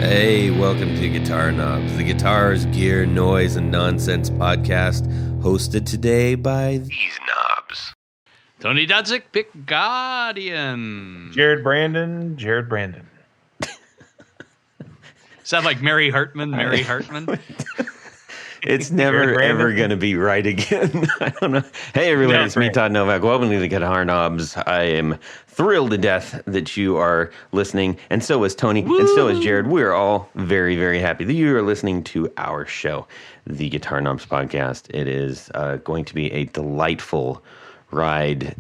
Hey, welcome to Guitar Knobs, the guitars, gear, noise, and nonsense podcast, hosted today by these knobs. Tony Dudzik, Pick Guardian. Jared Brandon. Sound like Mary Hartman. It's never, ever going to be right again. I don't know. Hey, everybody, it's me, Todd Novak. Welcome to the Guitar Knobs. I am thrilled to death that you are listening, and so is Tony, and so is Jared. We're all very, very happy that you are listening to our show, the Guitar Knobs podcast. It is going to be a delightful ride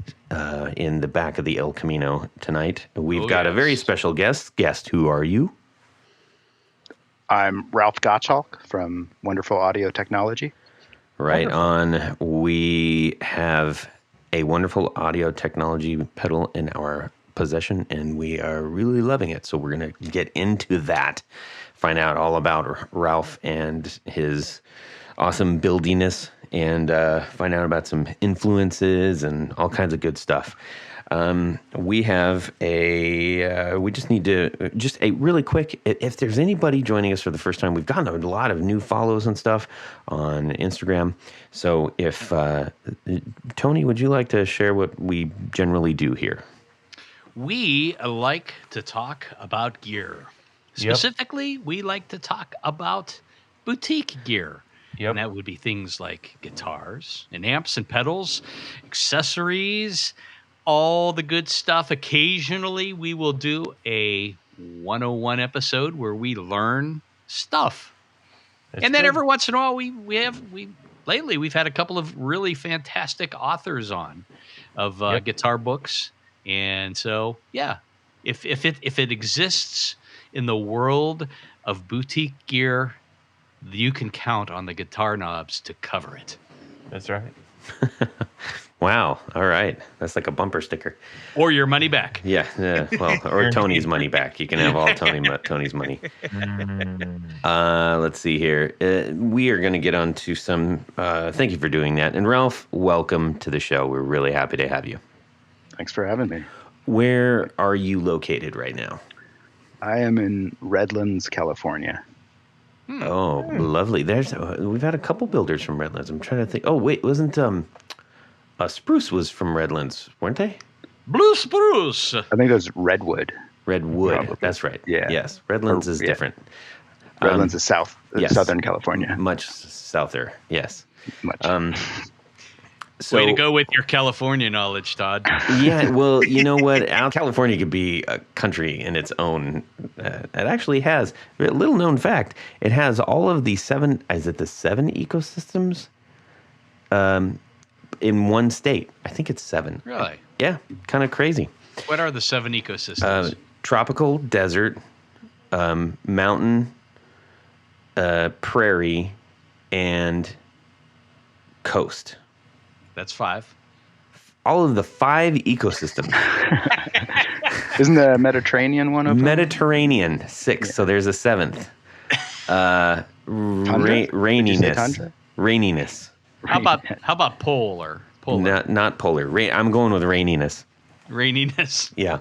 in the back of the El Camino tonight. We've got a very special guest. Guest, who are you? I'm Ralf Gottschalk from Wonderful Audio Technology. Right on. We have a wonderful audio technology pedal in our possession, and we are really loving it. So we're going to get into that, find out all about Ralf and his awesome buildiness, and find out about some influences and all kinds of good stuff. We have we just need to, just a really quick, if there's anybody joining us for the first time, we've gotten a lot of new follows and stuff on Instagram. So if, Tony, would you like to share what we generally do here? We like to talk about gear. Specifically, we like to talk about boutique gear. Yep. And that would be things like guitars and amps and pedals, accessories, all the good stuff. Occasionally, we will do a 101 episode where we learn stuff. Then every once in a while, lately we've had a couple of really fantastic authors on of guitar books. And so, yeah, if it exists in the world of boutique gear, you can count on the Guitar Knobs to cover it. That's right. Wow. All right. That's like a bumper sticker. Or your money back. Yeah. Well, or Tony's money back. You can have all Tony's money. Let's see here. We are going to get on to some, thank you for doing that. And Ralf, welcome to the show. We're really happy to have you. Thanks for having me. Where are you located right now? I am in Redlands, California. Oh, lovely. We've had a couple builders from Redlands. I'm trying to think. Oh, wait, wasn't Spruce was from Redlands, weren't they? Blue Spruce. I think it was Redwood. Redwood. Probably. That's right. Yeah. Yes. Redlands is different. Redlands is yes. Southern California. Much souther. Yes. Much. So, way to go with your California knowledge, Todd. Yeah, well, you know what? California could be a country in its own. It actually has, a little known fact, it has all of the seven ecosystems in one state. I think it's 7. Really? Yeah, kind of crazy. What are the 7 ecosystems? Tropical, desert, mountain, prairie, and coast. That's 5. All of the 5 ecosystems. Isn't the Mediterranean one of them? Mediterranean, 6. Yeah. So there's a 7th. Raininess. Raininess. How about polar? Not polar. I'm going with raininess. Raininess. Yeah.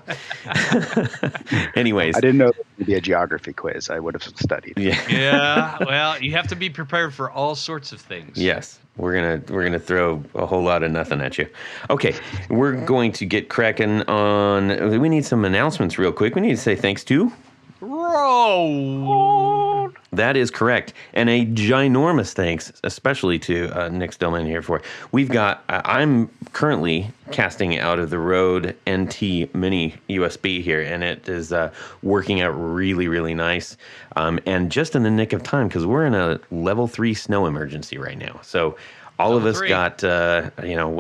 Anyways, I didn't know there would be a geography quiz. I would have studied. Yeah. Well, you have to be prepared for all sorts of things. Yes. We're gonna throw a whole lot of nothing at you. Okay, we're going to get cracking on. We need some announcements real quick. We need to say thanks to Roll. That is correct, and a ginormous thanks, especially to Nick Stillman here for. We've got. I'm currently casting out of the Rode NT Mini USB here, and it is working out really, really nice, and just in the nick of time because we're in a level 3 snow emergency right now. So all of us got, I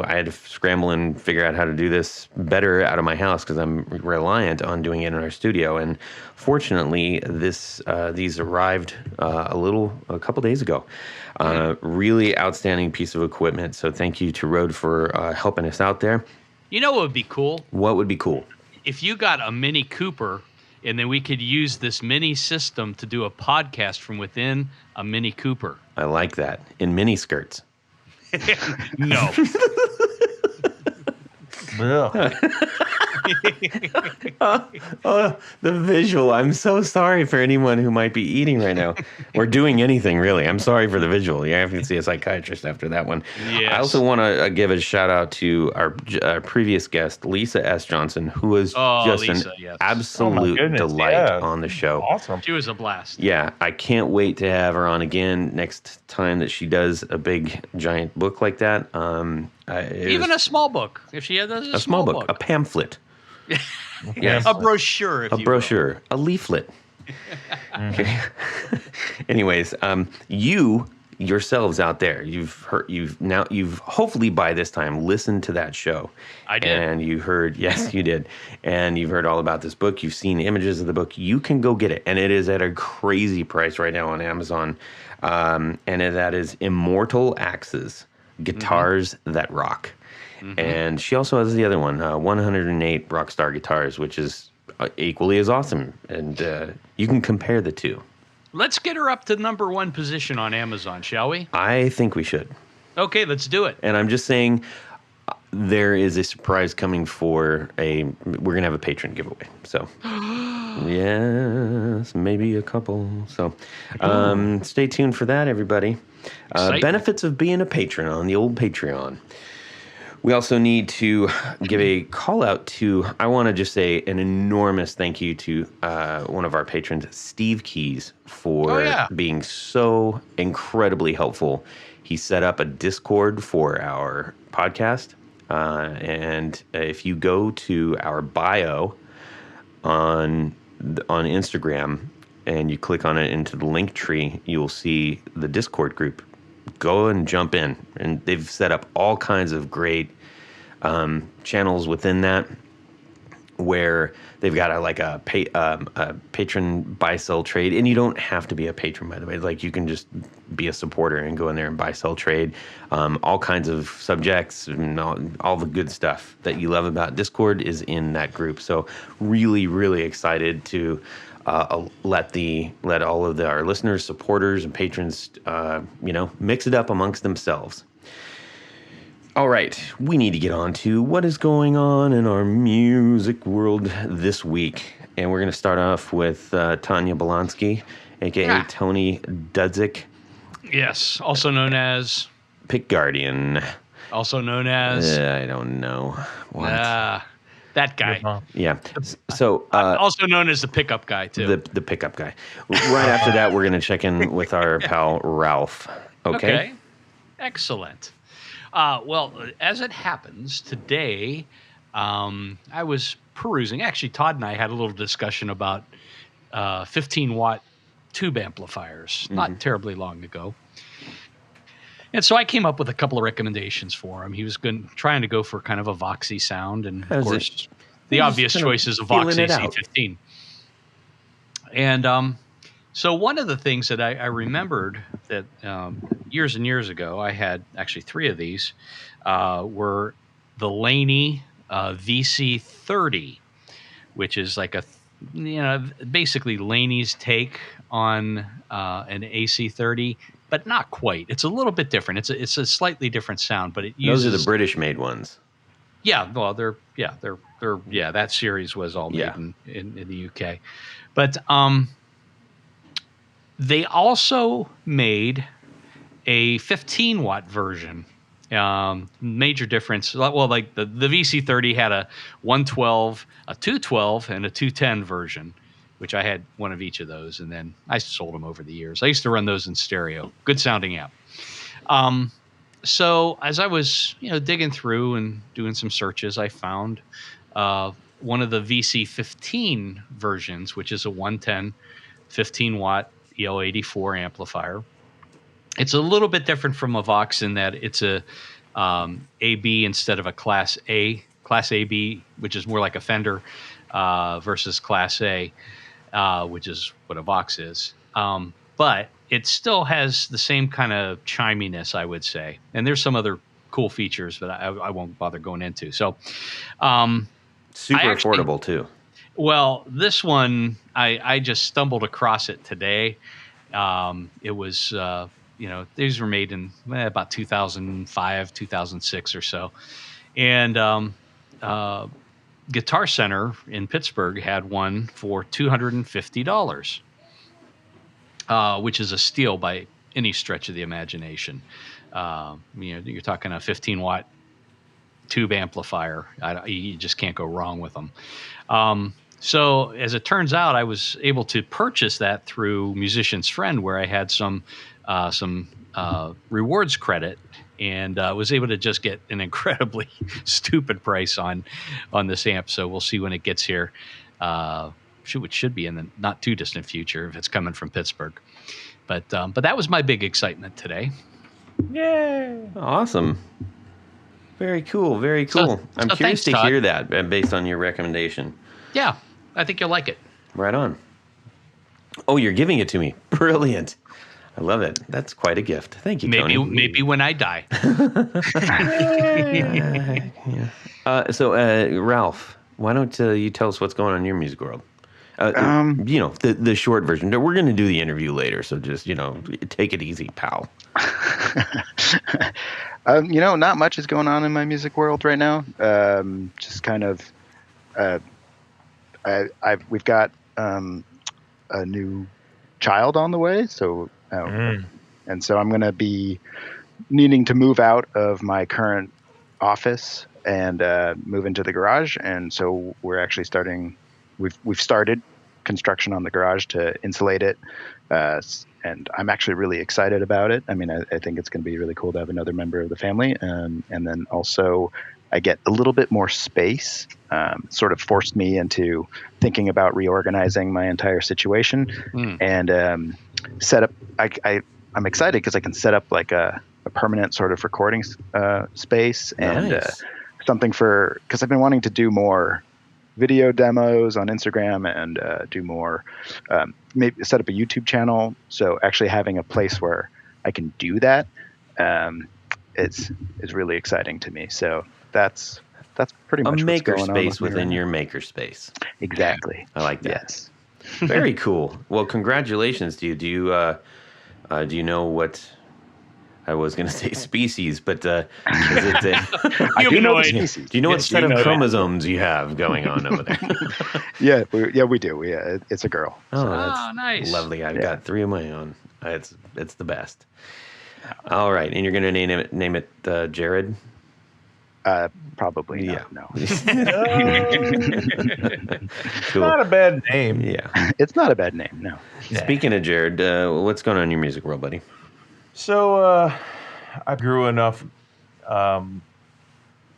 had to scramble and figure out how to do this better out of my house because I'm reliant on doing it in our studio. And fortunately, these arrived a couple days ago. Really outstanding piece of equipment. So thank you to Rode for helping us out there. You know what would be cool? What would be cool? If you got a Mini Cooper, and then we could use this mini system to do a podcast from within a Mini Cooper. I like that. In mini skirts. No. Ugh. Oh, the visual. I'm so sorry for anyone who might be eating right now or doing anything, really. I'm sorry for the visual. You have to see a psychiatrist after that one. Yes. I also want to give a shout out to our previous guest, Lisa S. Johnson, who was just Lisa, an yes. absolute goodness, delight yeah. on the show. Awesome. She was a blast. Yeah, I can't wait to have her on again next time that she does a big, giant book like that. Even a small book. If she had a small book, a pamphlet. Yes. A brochure, if A you will. brochure, a leaflet. Okay. Anyways, you yourselves out there, you've hopefully by this time listened to that show. I did. And you heard, yes, you did. And you've heard all about this book. You've seen images of the book. You can go get it. And it is at a crazy price right now on Amazon. And that is Immortal Axes, Guitars That Rock. And she also has the other one, 108 Rockstar Guitars, which is equally as awesome. And you can compare the two. Let's get her up to number 1 position on Amazon, shall we? I think we should. Okay, let's do it. And I'm just saying there is a surprise coming we're going to have a patron giveaway. So, yes, maybe a couple. So, stay tuned for that, everybody. Benefits of being a patron on the old Patreon. We also need to give a call out to, I want to just say an enormous thank you to one of our patrons, Steve Keys, for being so incredibly helpful. He set up a Discord for our podcast. And if you go to our bio on Instagram and you click on it into the link tree, you'll see the Discord group. Go and jump in. And they've set up all kinds of great channels within that where they've got a patron buy sell trade, and you don't have to be a patron, by the way. Like, you can just be a supporter and go in there and buy sell trade, all kinds of subjects and all the good stuff that you love about Discord is in that group. So really, really excited to let all of our listeners, supporters, and patrons, mix it up amongst themselves. All right, we need to get on to what is going on in our music world this week. And we're going to start off with Tanya Bolonsky, a.k.a. Tony Dudzik. Yes, also known as... Pick Guardian. Also known as... I don't know. What? That guy. Yeah. So also known as the pickup guy, too. The pickup guy. Right after that, we're going to check in with our pal Ralph. Okay? Excellent. Well, as it happens, today I was perusing. Actually, Todd and I had a little discussion about 15-watt tube amplifiers not terribly long ago. And so I came up with a couple of recommendations for him. He was trying to go for kind of a Voxy sound. And, of course, the obvious choice is a Voxy C15. And so one of the things that I remembered that years and years ago, I had actually 3 of these, were the Laney VC30, which is like basically Laney's take on an AC30, but not quite. It's a little bit different. It's a slightly different sound, but it uses... Those are the British-made ones. Yeah, well, they're that series was all made in the UK, but they also made a 15-watt version. Major difference. Well, like the VC30 had a 112, a 212, and a 210 version, which I had one of each of those, and then I sold them over the years. I used to run those in stereo. Good sounding amp. So as I was digging through and doing some searches, I found one of the VC15 versions, which is a 110 15-watt EL84 amplifier. It's a little bit different from a Vox in that it's a AB instead of a Class AB, which is more like a Fender, versus Class A, which is what a Vox is. But it still has the same kind of chiminess, I would say. And there's some other cool features, but I won't bother going into. So, super affordable too. Well, this one, I just stumbled across it today. It was, these were made in about 2005, 2006 or so. And Guitar Center in Pittsburgh had one for $250, which is a steal by any stretch of the imagination. You're talking a 15-watt tube amplifier. You just can't go wrong with them. So as it turns out, I was able to purchase that through Musician's Friend, where I had some rewards credit, and was able to just get an incredibly stupid price on this amp. So we'll see when it gets here. It should be in the not too distant future if it's coming from Pittsburgh. But that was my big excitement today. Yay! Awesome. Very cool. Very cool. I'm curious thanks, to hear that based on your recommendation. Yeah, I think you'll like it. Right on. Oh, you're giving it to me. Brilliant. I love it. That's quite a gift. Thank you, Tony. Maybe when I die. Ralph, why don't you tell us what's going on in your music world? The short version. We're going to do the interview later, so just, take it easy, pal. Not much is going on in my music world right now. Just kind of, we've got a new child on the way, so and so I'm going to be needing to move out of my current office and move into the garage, and so we're actually starting. We've started construction on the garage to insulate it, and I'm actually really excited about it. I mean, I think it's going to be really cool to have another member of the family, and then also I get a little bit more space. Sort of forced me into thinking about reorganizing my entire situation and set up. I'm excited because I can set up like a permanent sort of recording space and something because I've been wanting to do more video demos on Instagram and do more, maybe set up a YouTube channel. So actually having a place where I can do that is really exciting to me. So that's pretty much a what's going on makerspace within your makerspace. Exactly. I like that. Yes. Very cool. Well, congratulations to you. Do you know what? I was going to say species, but is it I do know the species. Do you know what set of chromosomes you have going on over there? Yeah, we do. It's a girl. Oh, that's nice. Lovely. I've got 3 of my own. It's the best. All right, and you're going to name it Jared? Probably yeah. No. Cool. Not a bad name. Yeah. It's not a bad name, no. Speaking of Jared, what's going on in your music world, buddy? So I grew enough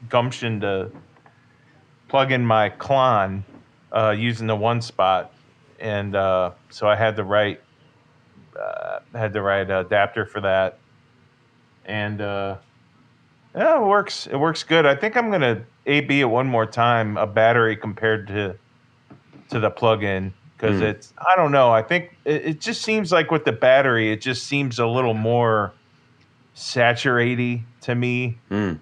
gumption to plug in my Klon using the one spot, and so I had the right adapter for that, and it works. It works good. I think I'm gonna A/B it one more time, a battery compared to the plug-in. Because I don't know. I think it just seems like with the battery, it just seems a little more saturated to me. And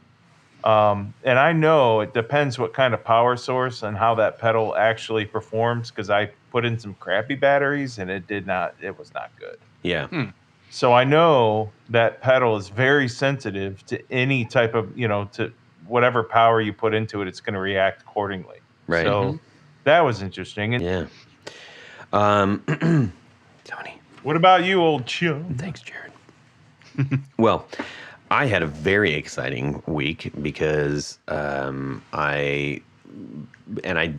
I know it depends what kind of power source and how that pedal actually performs. Because I put in some crappy batteries and it was not good. Yeah. So I know that pedal is very sensitive to any type of, to whatever power you put into it, it's going to react accordingly. Right. So that was interesting. Yeah. Tony. What about you, old chum? Thanks, Jared. Well, I had a very exciting week because I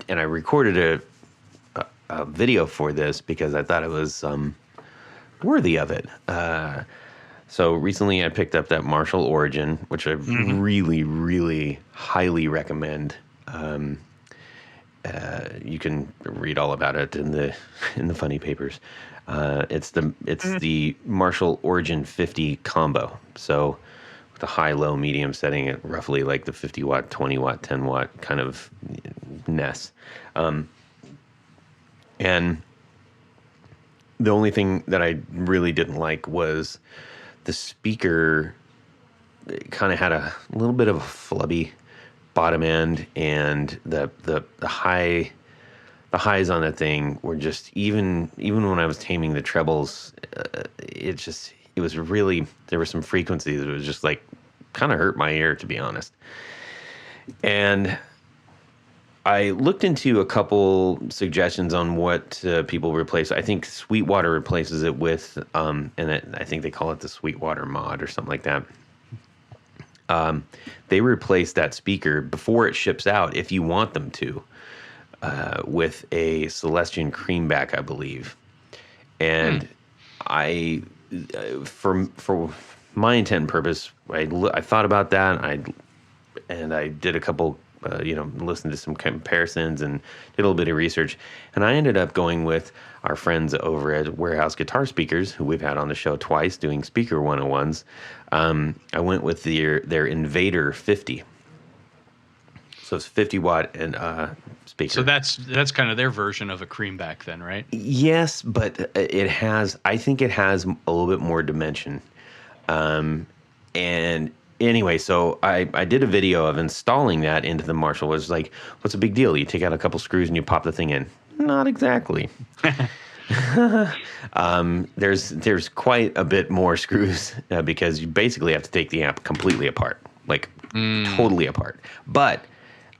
recorded a video for this because I thought it was worthy of it. So recently I picked up that Marshall Origin, which I really, really highly recommend. You can read all about it in the funny papers. It's the Marshall Origin 50 combo. So with a high, low, medium setting at roughly like the 50 watt, 20 watt, 10 watt kind of NES. And the only thing that I really didn't like was the speaker kind of had a little bit of a flubby bottom end, and the highs on that thing were just even when I was taming the trebles, it was really, there were some frequencies that was just like kind of hurt my ear, to be honest. And I looked into a couple suggestions on what people replace. I think Sweetwater replaces it with, I think they call it the Sweetwater mod or something like that. They replace that speaker before it ships out, if you want them to, with a Celestion Creamback, I believe. And for my intent and purpose, I thought about that. And I did a couple, listened to some comparisons and did a little bit of research. And I ended up going with our friends over at Warehouse Guitar Speakers, who we've had on the show twice doing speaker 101s. I went with their Invader 50. So it's 50 watt and speaker. So that's kind of their version of a Creamback then, right? Yes, but I think it has a little bit more dimension. And anyway, so I did a video of installing that into the Marshall. It was like, what's a big deal? You take out a couple screws and you pop the thing in. Not exactly. There's quite a bit more screws because you basically have to take the amp completely apart, like totally apart. But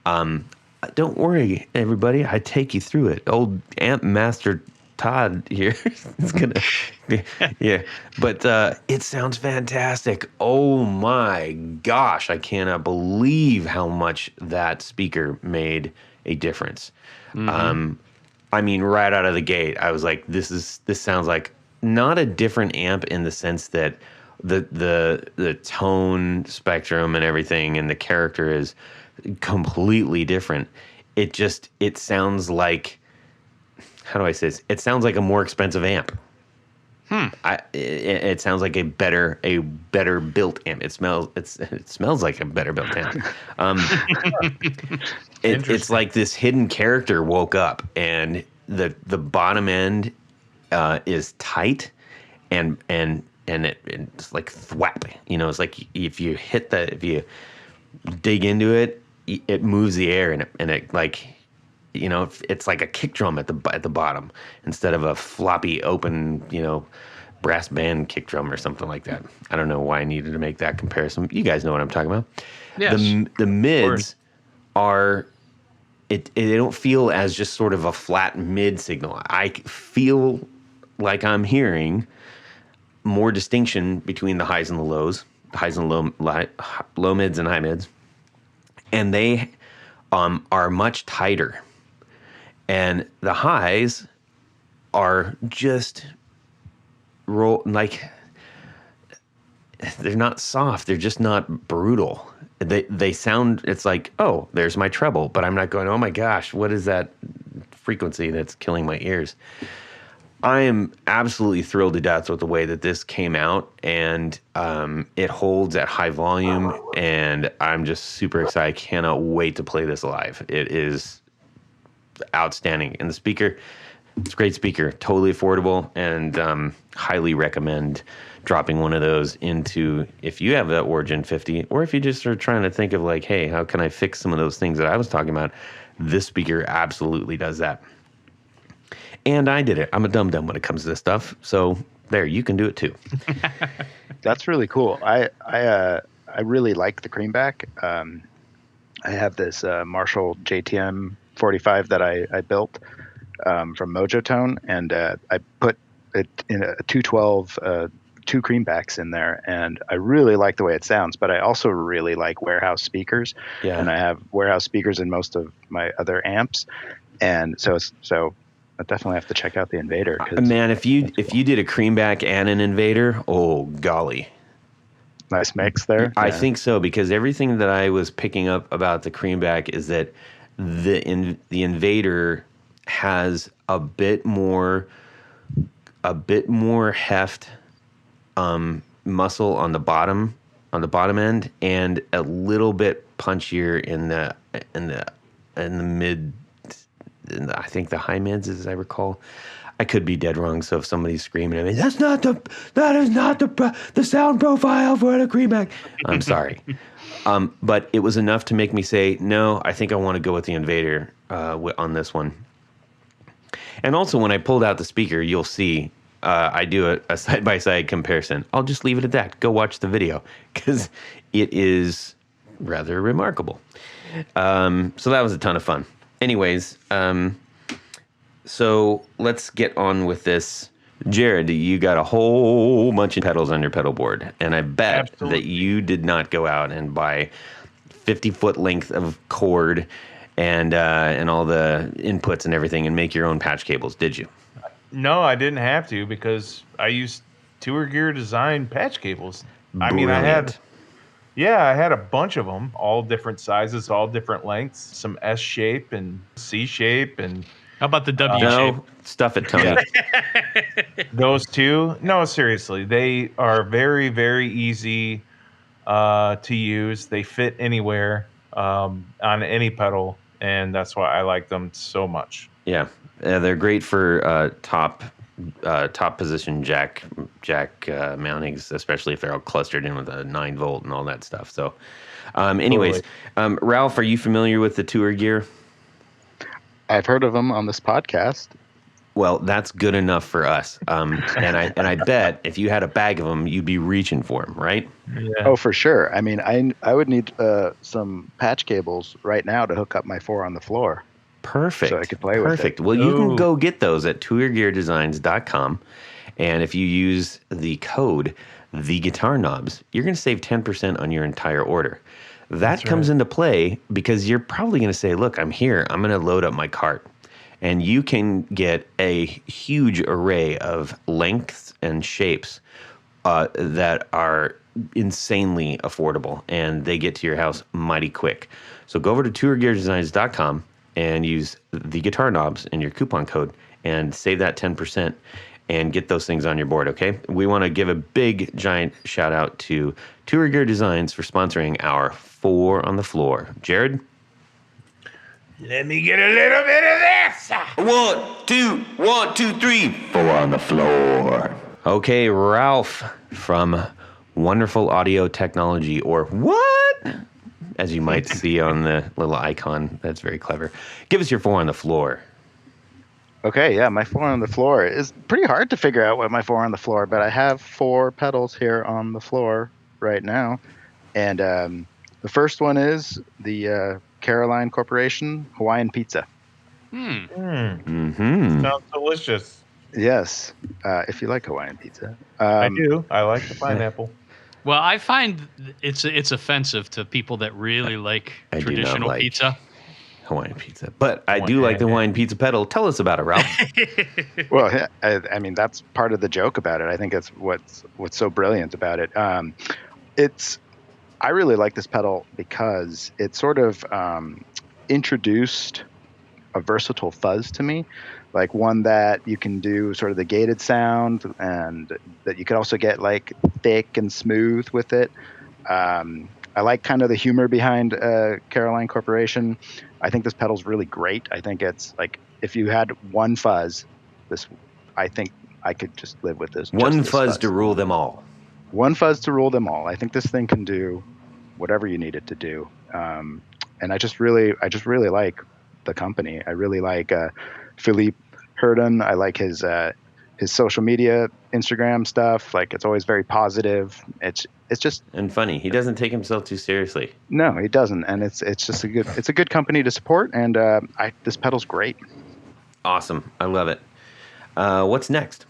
don't worry, everybody. I take you through it. Old amp master Todd here is gonna, yeah. But it sounds fantastic. Oh my gosh, I cannot believe how much that speaker made a difference. I mean, right out of the gate, I was like, this sounds like not a different amp in the sense that the tone spectrum and everything and the character is completely different. It sounds like, how do I say this? It sounds like a more expensive amp. It sounds like a better built amp. It smells like a better built amp. It's like this hidden character woke up, and the bottom end is tight, and it's like thwap. It's like if you dig into it, it moves the air, and it like. It's like a kick drum at the bottom instead of a floppy open, brass band kick drum or something like that. I don't know why I needed to make that comparison. You guys know what I'm talking about. Yes. The mids are, they don't feel as just sort of a flat mid signal. I feel like I'm hearing more distinction between the highs and the lows, the highs and low mids and high mids, and they are much tighter. And the highs are just like, they're not soft. They're just not brutal. They sound, it's like, oh, there's my treble, but I'm not going, oh my gosh, what is that frequency that's killing my ears? I am absolutely thrilled to death with the way that this came out, and it holds at high volume, and I'm just super excited. I cannot wait to play this live. It is outstanding. And the speaker, it's a great speaker, totally affordable, and highly recommend dropping one of those into, if you have that Origin 50, or if you just are trying to think of like, hey, how can I fix some of those things that I was talking about? This speaker absolutely does that. And I did it. I'm a dum-dum when it comes to this stuff. So there, you can do it too. That's really cool. I really like the Creamback. I have this Marshall JTM 45 that I built from Mojo Tone, and I put it in a 212 two Creambacks in there, and I really like the way it sounds. But I also really like Warehouse speakers, and I have Warehouse speakers in most of my other amps, and so I definitely have to check out the Invader. Man, if you did a Creamback and an Invader, oh golly. Nice mix there. I think so, because everything that I was picking up about the Creamback is that the Invader has a bit more heft, muscle on the bottom end, and a little bit punchier in the mid. I think the high mids, as I recall. I could be dead wrong, so if somebody's screaming at me, that is not the sound profile for the Creamback, I'm sorry. But it was enough to make me say, no, I think I want to go with the Invader on this one. And also, when I pulled out the speaker, you'll see I do a side-by-side comparison. I'll just leave it at that. Go watch the video, because it is rather remarkable. So that was a ton of fun. anyways, so let's get on with this. Jared, you got a whole bunch of pedals on your pedal board, and I bet Absolutely. that you did not go out and buy 50-foot length of cord and all the inputs and everything and make your own patch cables, did you? No, I didn't have to because I used Tour Gear Design patch cables. I mean, I had a bunch of them, all different sizes, all different lengths, some S shape and C shape, and How about the W shape? No, stuff it, Tony. those two. No, seriously, they are very, very easy to use. They fit anywhere on any pedal, and that's why I like them so much. Yeah, they're great for top position jack mountings, especially if they're all clustered in with a 9-volt and all that stuff. So, anyways, Ralph, are you familiar with the Tour Gear? I've heard of them on this podcast. Well, that's good enough for us. And I bet if you had a bag of them, you'd be reaching for them, right? Yeah. Oh, for sure. I mean, I would need some patch cables right now to hook up my 4 on the floor. Perfect. So I could play with it. Perfect. Well, you can go get those at tourgeardesigns.com. And if you use the code, the guitar knobs, you're going to save 10% on your entire order. That comes into play because you're probably going to say, look, I'm here. I'm going to load up my cart. And you can get a huge array of lengths and shapes that are insanely affordable. And they get to your house mighty quick. So go over to tourgeardesigns.com and use the guitar knobs and your coupon code and save that 10% and get those things on your board, okay? We want to give a big, giant shout out to Tour Gear Designs for sponsoring our 4 on the Floor. Jared? Let me get a little bit of this. 1, 2, 3. 4 on the floor. Okay, Ralph from Wonderful Audio Technology, or what? As you might see on the little icon. That's very clever. Give us your 4 on the floor. Okay, yeah, my 4 on the floor is pretty hard to figure out what my 4 on the floor, but I have 4 pedals here on the floor right now. And the first one is the Caroline Corporation Hawaiian Pizza. Mm-hmm. Sounds delicious. Yes, if you like Hawaiian pizza. I do. I like the pineapple. Well, I find it's offensive to people that really like I do not traditional like pizza. Hawaiian pizza. But I do like the Hawaiian pizza pedal. Tell us about it, Ralph. Well, yeah, I mean, that's part of the joke about it. I think it's what's so brilliant about it. I really like this pedal because it sort of introduced a versatile fuzz to me, like one that you can do sort of the gated sound, and that you could also get like thick and smooth with it. I like kind of the humor behind Caroline Corporation. I think this pedal's really great. I think it's like if you had one fuzz, I think I could just live with this. One fuzz to rule them all. One fuzz to rule them all. I think this thing can do whatever you need it to do. And I just really like the company. I really like Philippe Hurden. I like his social media, Instagram stuff. Like, it's always very positive. It's just and funny. He doesn't take himself too seriously. No, he doesn't. And it's just a good company to support. And this pedal's great. Awesome. I love it. What's next?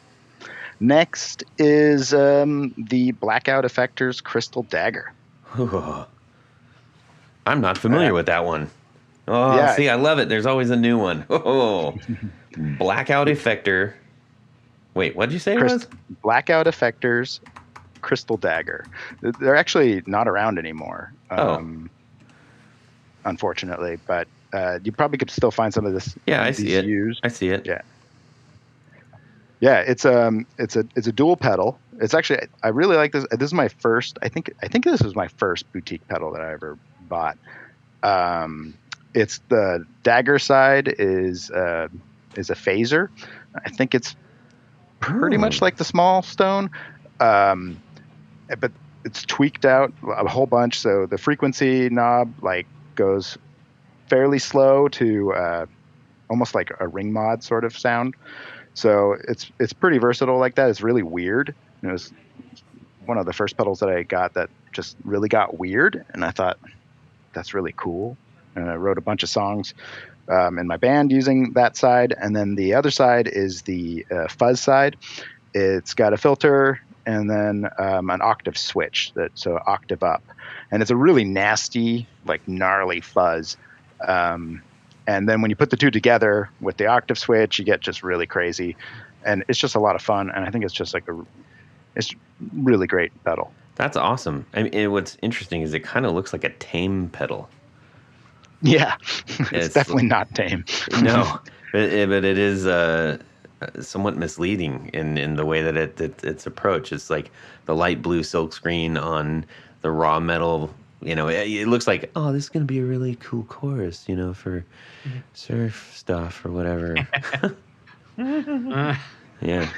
Next is the Blackout Effectors Crystal Dagger. I'm not familiar with that one. Oh, yeah. See, I love it. There's always a new one. Oh, Blackout Effector. Wait, what did you say it was? Blackout Effectors Crystal Dagger. They're actually not around anymore, unfortunately. But you probably could still find some of this. Yeah, I see it. Used. I see it. Yeah. Yeah, it's a dual pedal. It's actually, I really like this. This is my first. I think this was my first boutique pedal that I ever bought. It's the dagger side is a phaser. I think it's pretty much like the small stone, but it's tweaked out a whole bunch. So the frequency knob like goes fairly slow to almost like a ring mod sort of sound. So it's pretty versatile like that. It's really weird. It was one of the first pedals that I got that just really got weird, and I thought that's really cool. And I wrote a bunch of songs in my band using that side, and then the other side is the fuzz side. It's got a filter and then an octave switch, so octave up, and it's a really nasty, like gnarly fuzz. And then when you put the two together with the octave switch, you get just really crazy, and it's just a lot of fun. And I think it's just like it's really great pedal. That's awesome. I mean, what's interesting is it kind of looks like a tame pedal. Yeah, it's definitely not tame. No, but it is somewhat misleading in the way that it's approached. It's like the light blue silkscreen on the raw metal. It looks like, oh, this is going to be a really cool chorus, for surf stuff or whatever. Yeah.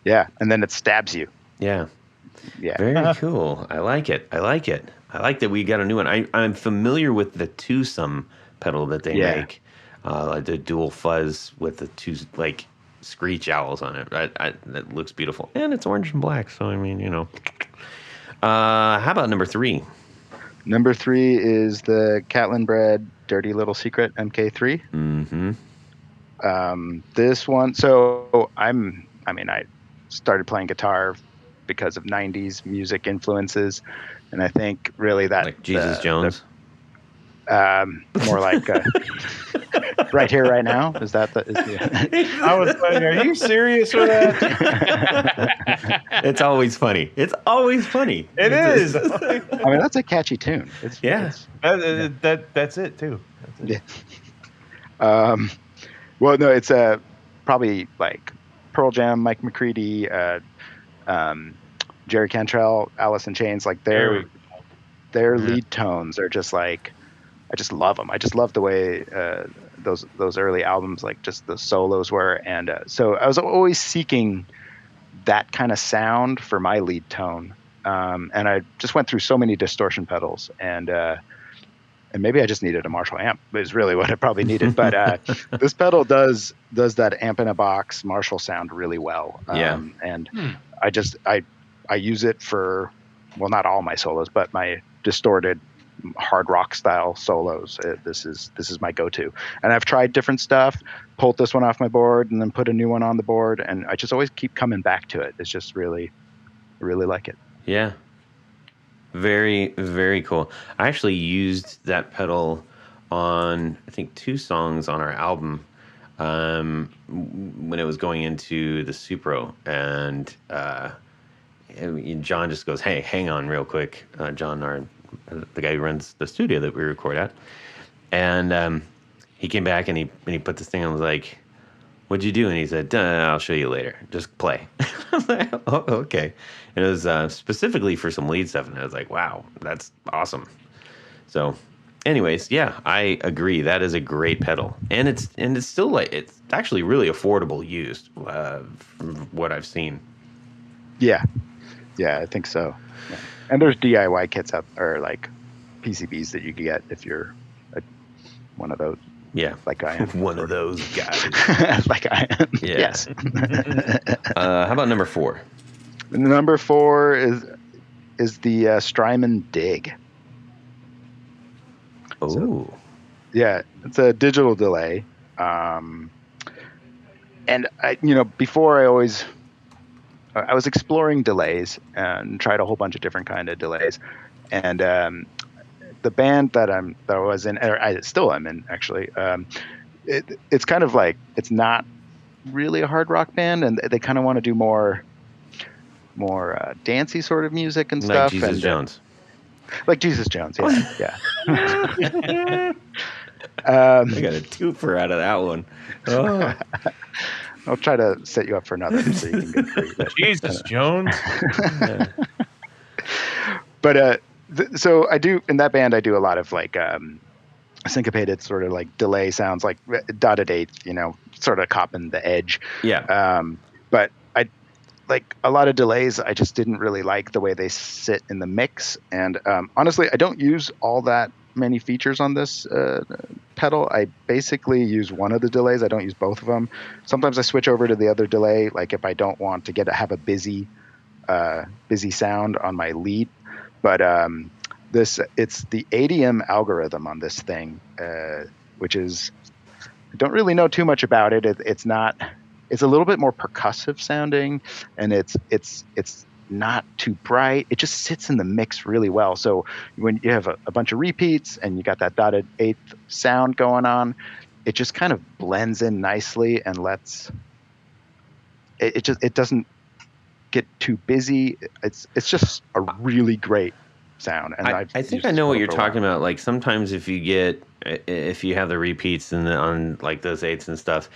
Yeah, and then it stabs you. Yeah. Yeah. Very cool. I like it. I like that we got a new one. I'm familiar with the twosome pedal that they make, like the dual fuzz with the two like screech owls on it. That looks beautiful, and it's orange and black. So I mean, how about number 3? Number 3 is the Catlin Bred Dirty Little Secret MK3. Mm-hmm. This one. So I started playing guitar because of 90s music influences, and I think really that like Jesus Jones. More like Right Here, Right Now. Is that the? I was like, are you serious with that? It's always funny. It's always funny. It is. I mean, that's a catchy tune. That's it too. That's it. Yeah. Well, no, it's probably like Pearl Jam, Mike McCready, Jerry Cantrell, Alice in Chains. Like their lead tones are just like, I just love them. I just love the way those early albums, like just the solos were, and so I was always seeking that kind of sound for my lead tone, and I just went through so many distortion pedals, and maybe I just needed a Marshall amp. Is really what I probably needed. But this pedal does that amp in a box Marshall sound really well. And I use it for, well, not all my solos, but my distorted hard rock style solos. This is my go-to, and I've tried different stuff, pulled this one off my board and then put a new one on the board, and I just always keep coming back to it. It's just really, I really like it. Yeah, very, very cool. I actually used that pedal on, I think, 2 songs on our album when it was going into the Supro, and John just goes, "Hey, hang on real quick." John, the guy who runs the studio that we record at, and he came back and he put this thing on and was like, "What'd you do?" And he said, "I'll show you later. Just play." I was like, "Oh, okay." And it was specifically for some lead stuff, and I was like, "Wow, that's awesome." So, anyways, yeah, I agree. That is a great pedal, and it's still like, it's actually really affordable used from what I've seen. Yeah, I think so. Yeah. And there's DIY kits up, or like PCBs that you can get if you're one of those. Yeah, like I am. One of those guys. Like I am. Yeah. Yes. How about number 4? Number 4 is the Strymon Dig. Oh. So, yeah, it's a digital delay. And before I was exploring delays and tried a whole bunch of different kind of delays, and the band that I was in, or I still am in actually, it's kind of like, it's not really a hard rock band, and they kind of want to do more dancey sort of music and stuff. Like Jesus Jones. Like Jesus Jones, yeah. I got a twofer out of that one. Oh. I'll try to set you up for another so you can get free. But, Jesus Jones. But so I do, in that band, I do a lot of like syncopated sort of like delay sounds, like dotted eighth, sort of copping the edge. Yeah. But I like a lot of delays. I just didn't really like the way they sit in the mix. And honestly, I don't use all that many features on this pedal. I basically use one of the delays. I don't use both of them. Sometimes I switch over to the other delay, like if I don't want to have a busy sound on my lead. But it's the ADM algorithm on this thing, which is don't really know too much about it. It's not. It's a little bit more percussive sounding, and it's not too bright. It just sits in the mix really well. So when you have a bunch of repeats and you got that dotted eighth sound going on, it just kind of blends in nicely and lets it doesn't get too busy. It's just a really great sound. And I think I know what you're talking about. Like sometimes if you have the repeats and on like those eighths and stuff,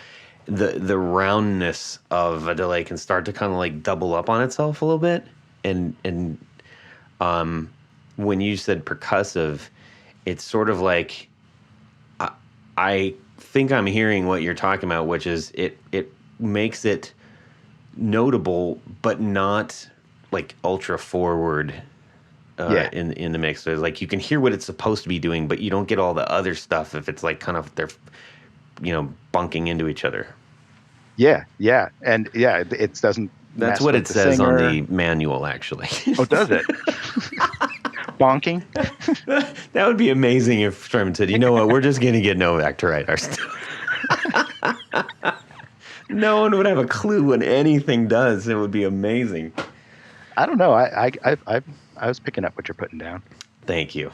the roundness of a delay can start to kind of like double up on itself a little bit. And when you said percussive, it's sort of like I think I'm hearing what you're talking about, which is it makes it notable, but not like ultra forward in the mix. So it's like you can hear what it's supposed to be doing, but you don't get all the other stuff if it's like kind of they're bunking into each other. Yeah, and it doesn't. That's what it says on the manual, actually. Oh, does it? Bonking? That would be amazing if Sherman said, you know what, we're just going to get Novak to write our stuff. No one would have a clue when anything does. It would be amazing. I don't know. I was picking up what you're putting down. Thank you.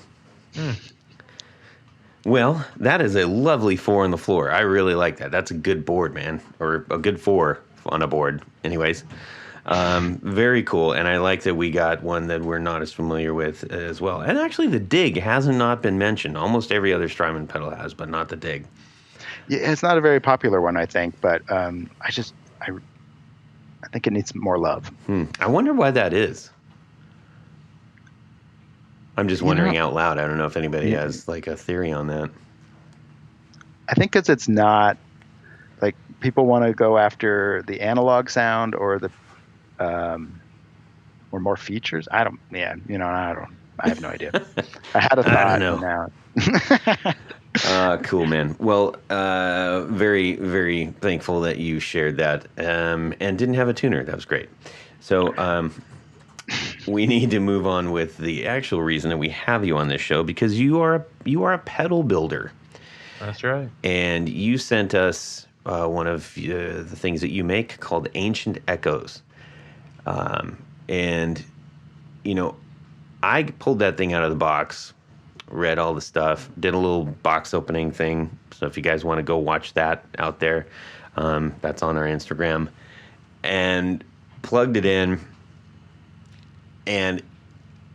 Well, that is a lovely 4 on the floor. I really like that. That's a good board, man. Or a good 4 on a board. Anyways, very cool. And I like that we got one that we're not as familiar with as well. And actually, the dig hasn't not been mentioned. Almost every other Strymon pedal has, but not the dig. Yeah, it's not a very popular one, I think. But I think it needs more love. I wonder why that is. I'm just wondering out loud. I don't know if anybody has like a theory on that. I think because it's not like people want to go after the analog sound or the or more features. I have no idea. I had a thought. I don't know. Now. Cool, man. Well, very, very thankful that you shared that and didn't have a tuner. That was great. So we need to move on with the actual reason that we have you on this show, because you are a pedal builder. That's right. And you sent us one of the things that you make called Ancient Echoes. And, I pulled that thing out of the box, read all the stuff, did a little box opening thing. So if you guys want to go watch that out there, that's on our Instagram. And plugged it in and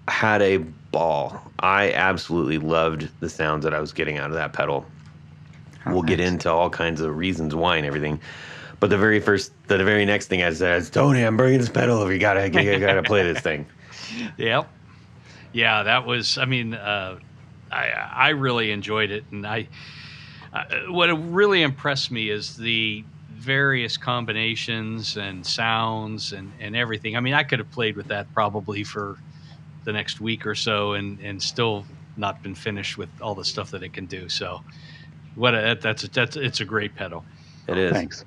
had a ball. I absolutely loved the sounds that I was getting out of that pedal. We'll get into all kinds of reasons why and everything. But the very next thing I said is, Tony, I'm bringing this pedal over. You gotta play this thing. Yep. Yeah, that was, I really enjoyed it. And what really impressed me is the various combinations and sounds and everything. I could have played with that probably for the next week or so and still not been finished with all the stuff that it can do. So it's a great pedal. It is. Thanks.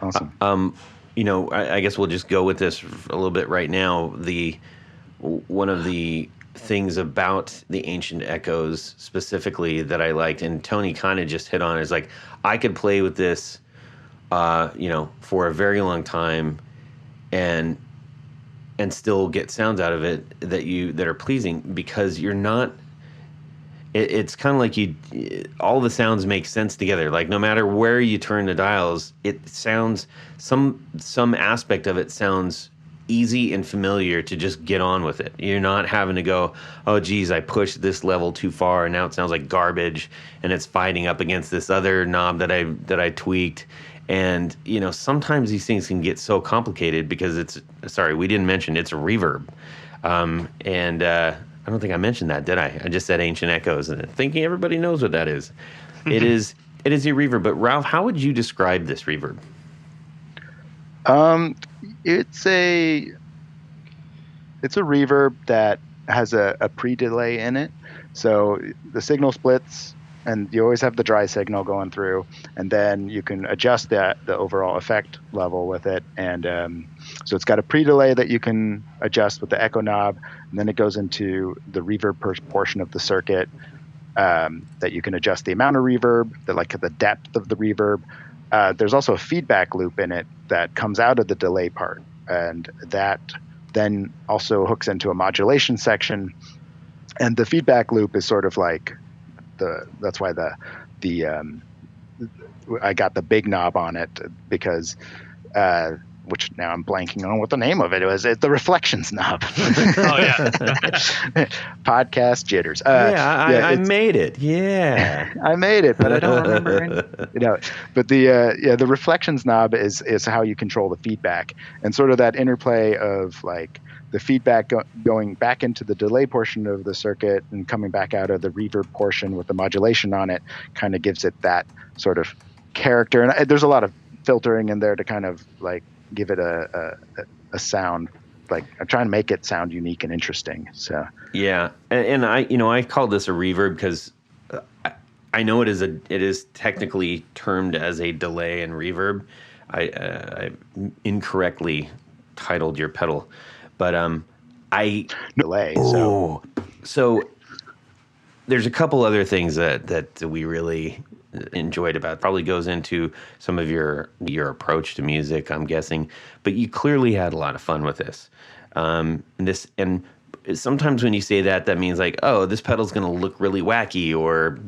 Awesome. I guess we'll just go with this a little bit right now. One of the things about the Ancient Echoes specifically that I liked, and Tony kind of just hit on, is like I could play with this for a very long time and still get sounds out of it that are pleasing, because you're not, it's kind of like all the sounds make sense together. Like no matter where you turn the dials, it sounds, some aspect of it sounds easy and familiar to just get on with it. You're not having to go, oh geez, I pushed this level too far and now it sounds like garbage and it's fighting up against this other knob that I tweaked. And, sometimes these things can get so complicated because we didn't mention it's a reverb. I don't think I mentioned that, did I? I just said Ancient Echoes, and thinking everybody knows what that is. It is a reverb. But Ralph, how would you describe this reverb? It's a reverb that has a pre-delay in it. So the signal splits, and you always have the dry signal going through, and then you can adjust the overall effect level with it. And so it's got a pre-delay that you can adjust with the echo knob, and then it goes into the reverb portion of the circuit. that you can adjust the amount of reverb, the depth of the reverb. There's also a feedback loop in it that comes out of the delay part, and that then also hooks into a modulation section. And the feedback loop is sort of like that's why I got the big knob on it, because which now I'm blanking on what the name of it was. It's the reflections knob. Oh yeah. Podcast jitters. I made it. Yeah, I made it, but I don't remember. But the reflections knob is how you control the feedback, and sort of that interplay of like the feedback going back into the delay portion of the circuit and coming back out of the reverb portion with the modulation on it kind of gives it that sort of character. And there's a lot of filtering in there to kind of like give it a sound. Like I'm trying to make it sound unique and interesting. So yeah, and I call this a reverb because I know it is technically termed as a delay and reverb. I incorrectly titled your pedal, but delay. So there's a couple other things that we really enjoyed about. Probably goes into some of your approach to music, I'm guessing, but you clearly had a lot of fun with this. And sometimes when you say that means like, oh, this pedal's going to look really wacky or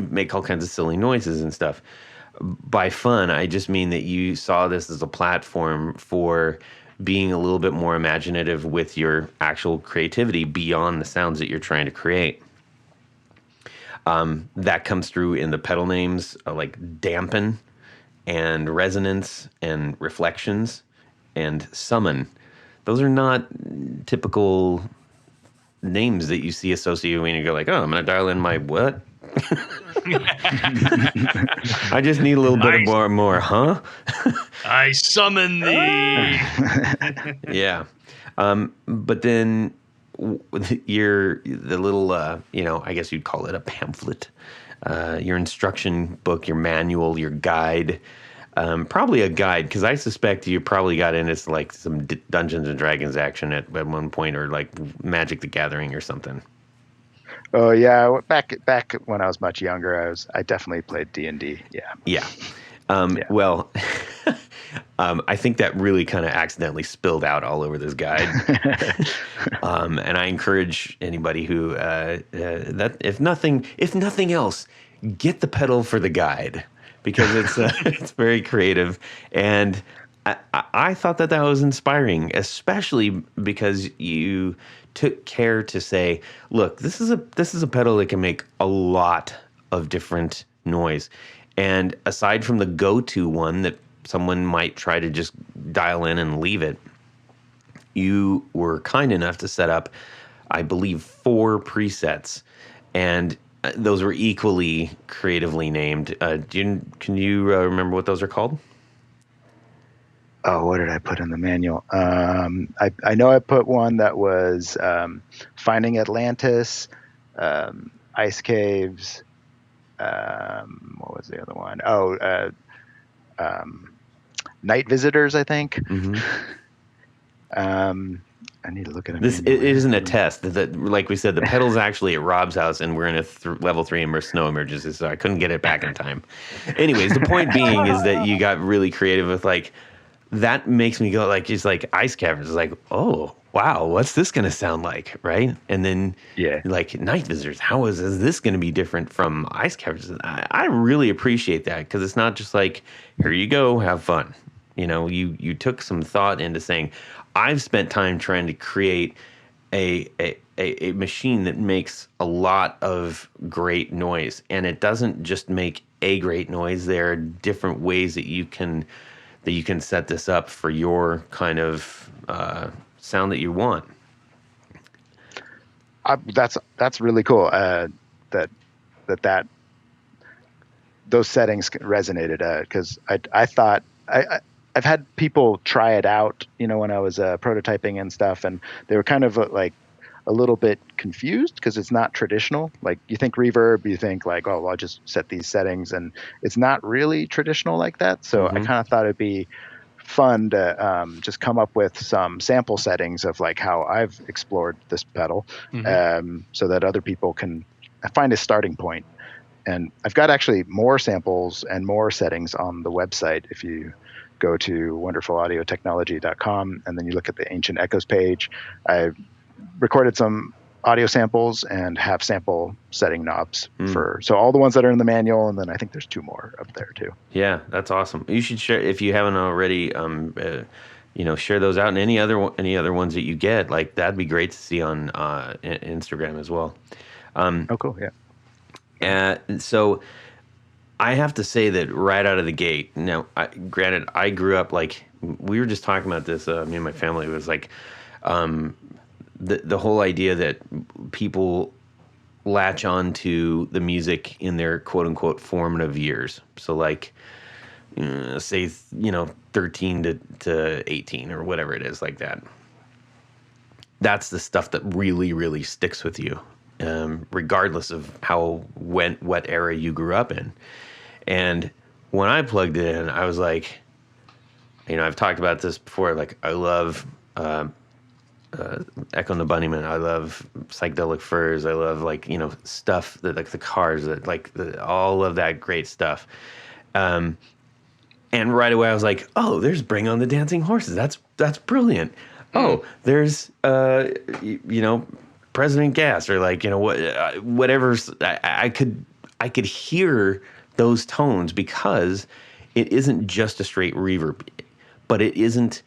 make all kinds of silly noises and stuff. By fun, I just mean that you saw this as a platform for being a little bit more imaginative with your actual creativity beyond the sounds that you're trying to create. That comes through in the pedal names, like dampen and resonance and reflections and summon. Those are not typical names that you see associated when you go like, oh, I'm going to dial in my what? I just need a little bit more, huh? I summon thee. Yeah. But then the little, I guess you'd call it a pamphlet, your instruction book, your manual, your guide, probably a guide, because I suspect you probably got into like some Dungeons and Dragons action at one point, or like Magic the Gathering or something. Oh yeah, back when I was much younger, I definitely played D&D. Yeah. Well, I think that really kind of accidentally spilled out all over this guide. And I encourage anybody who that if nothing else, get the pedal for the guide, because it's very creative, and I thought that was inspiring, especially because you took care to say, look, this is a pedal that can make a lot of different noise. And aside from the go-to one that someone might try to just dial in and leave it, you were kind enough to set up, I believe, 4 presets, and those were equally creatively named. Can you remember what those are called? Oh, what did I put in the manual? I know I put one that was Finding Atlantis, Ice Caves. What was the other one? Night Visitors, I think. Mm-hmm. I need to look at it. It isn't a test. Like we said, the pedal's actually at Rob's house, and we're in a level 3 snow emergency, so I couldn't get it back in time. Anyways, the point being is that you got really creative with like, that makes me go like, it's like Ice Caverns. It's like, oh, wow, what's this going to sound like, right? And then like Night Visitors, how is this going to be different from Ice Caverns? I really appreciate that, because it's not just like, here you go, have fun. You took some thought into saying, I've spent time trying to create a machine that makes a lot of great noise, and it doesn't just make a great noise. There are different ways that you can set this up for your kind of sound that you want. That's really cool. That those settings resonated, because I thought I've had people try it out, when I was prototyping and stuff, and they were kind of like a little bit confused because it's not traditional. Like, you think reverb, you think like, oh, well, I'll just set these settings, and it's not really traditional like that. So I kind of thought it'd be fun to just come up with some sample settings of like how I've explored this pedal, so that other people can find a starting point. And I've got actually more samples and more settings on the website. If you go to wonderfulaudiotechnology.com and then you look at the Ancient Echoes page, I recorded some audio samples and have sample setting knobs so all the ones that are in the manual, and then I think there's 2 more up there too. Yeah, that's awesome. You should share if you haven't already. Share those out, and any other ones that you get. Like that'd be great to see on Instagram as well. Oh, cool. Yeah. So I have to say that right out of the gate. Now, granted, I grew up like we were just talking about this. Me and my family was like. The whole idea that people latch on to the music in their quote unquote formative years. So like, say, 13 to 18 or whatever it is like that. That's the stuff that really, really sticks with you, regardless of what era you grew up in. And when I plugged it in, I was like, I've talked about this before. Like I love, Echo and the Bunnymen. I love Psychedelic Furs. I love stuff that like the Cars, that all of that great stuff. And right away I was like, oh, there's Bring on the Dancing Horses. That's brilliant. Oh, there's President Gas or whatever. I could hear those tones because it isn't just a straight reverb, but it isn't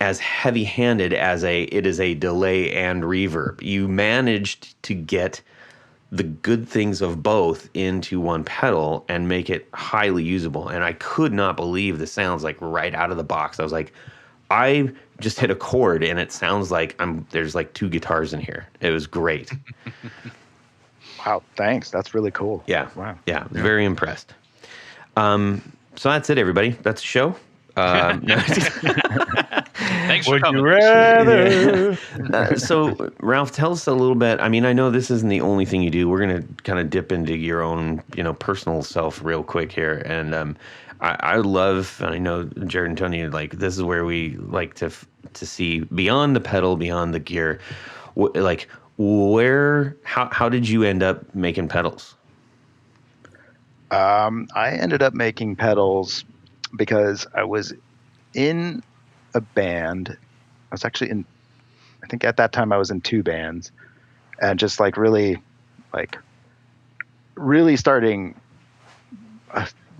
as heavy-handed as it is a delay and reverb. You managed to get the good things of both into one pedal and make it highly usable. And I could not believe the sounds like right out of the box. I was like, I just hit a chord and it sounds like there's like 2 guitars in here. It was great. Wow, thanks. That's really cool. Yeah. Wow. Yeah, very impressed. So that's it, everybody. That's the show. Thanks for Would coming. you rather? So, Ralf, tell us a little bit. I mean, I know this isn't the only thing you do. We're going to kind of dip into your own, personal self real quick here. And I love, and I know Jared and Tony, like, this is where we like to see beyond the pedal, beyond the gear. How did you end up making pedals? I ended up making pedals because I was in a band. I was actually I think at that time I was in 2 bands, and just really starting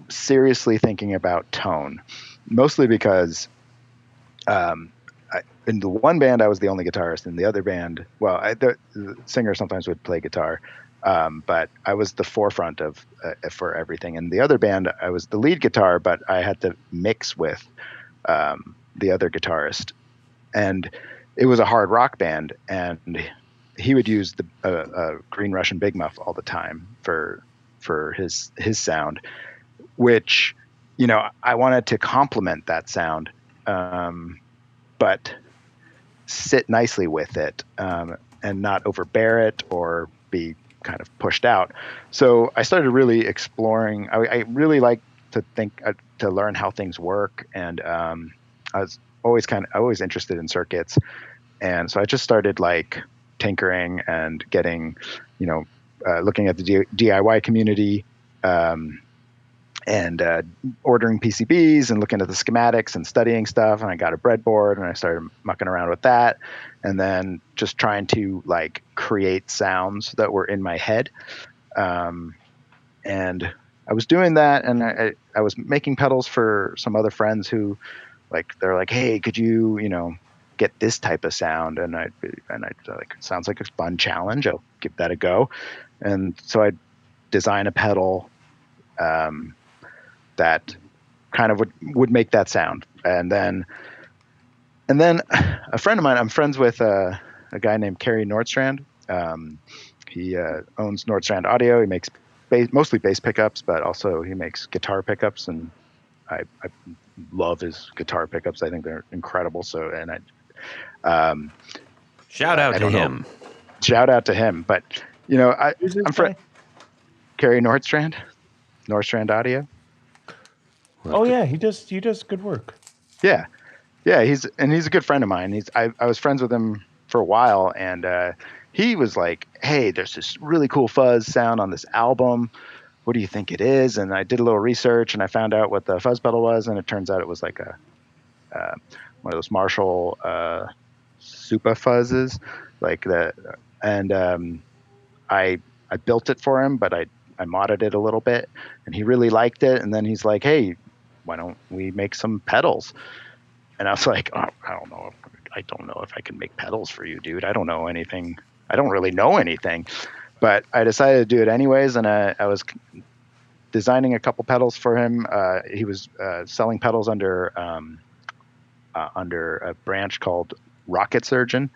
seriously thinking about tone, mostly because in the one band I was the only guitarist. In the other band, the singer sometimes would play guitar, but I was the forefront of for everything. In the other band, I was the lead guitar, but I had to mix with the other guitarist, and it was a hard rock band, and he would use the Green Russian Big Muff all the time for his sound, which I wanted to complement that sound, but sit nicely with it, and not overbear it or be kind of pushed out. So I started really exploring. I really like to think to learn how things work, and I was always interested in circuits, and so I just started tinkering and getting, looking at the DIY community, and ordering PCBs and looking at the schematics and studying stuff. And I got a breadboard and I started mucking around with that, and then just trying to create sounds that were in my head. And I was doing that, and I was making pedals for some other friends who they're like, hey, could you get this type of sound? And I sounds like a fun challenge. I'll give that a go. And so I design a pedal that kind of would make that sound. And then a friend of mine, I'm friends with a guy named Kerry Nordstrand. He owns Nordstrand Audio. He makes mostly bass pickups, but also he makes guitar pickups, and I love his guitar pickups. I think they're incredible. So, and shout out to him. Shout out to him. But I'm friend Kerry Nordstrand Audio. Oh yeah, he does good work. Yeah, he's a good friend of mine. I was friends with him for a while, and he was like, "Hey, there's this really cool fuzz sound on this album. What do you think it is?" And I did a little research, and I found out what the fuzz pedal was, and it turns out it was like a one of those Marshall Super fuzzes, like that. And I built it for him, but I modded it a little bit, and he really liked it. And then he's like, "Hey, why don't we make some pedals?" And I was like, "Oh, I don't know if I can make pedals for you, dude. I don't know anything. I don't really know anything." But I decided to do it anyways, and I was designing a couple pedals for him. He was selling pedals under a branch called Rocket Surgeon,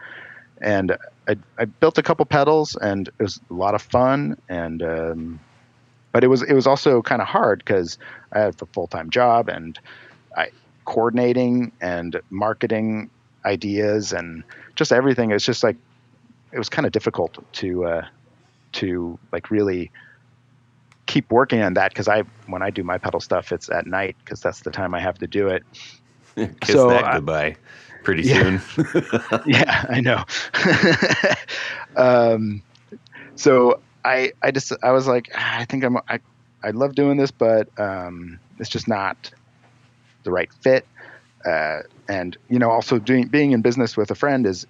and I built a couple pedals, and it was a lot of fun. And but it was also kind of hard because I have a full-time job, and coordinating and marketing ideas and just everything. It's just like it was kind of difficult to like really keep working on that, because when I do my pedal stuff, it's at night because that's the time I have to do it. Kiss that goodbye pretty soon. Yeah, I know. So I was like, I think I love doing this, but it's just not the right fit. And also being in business with a friend is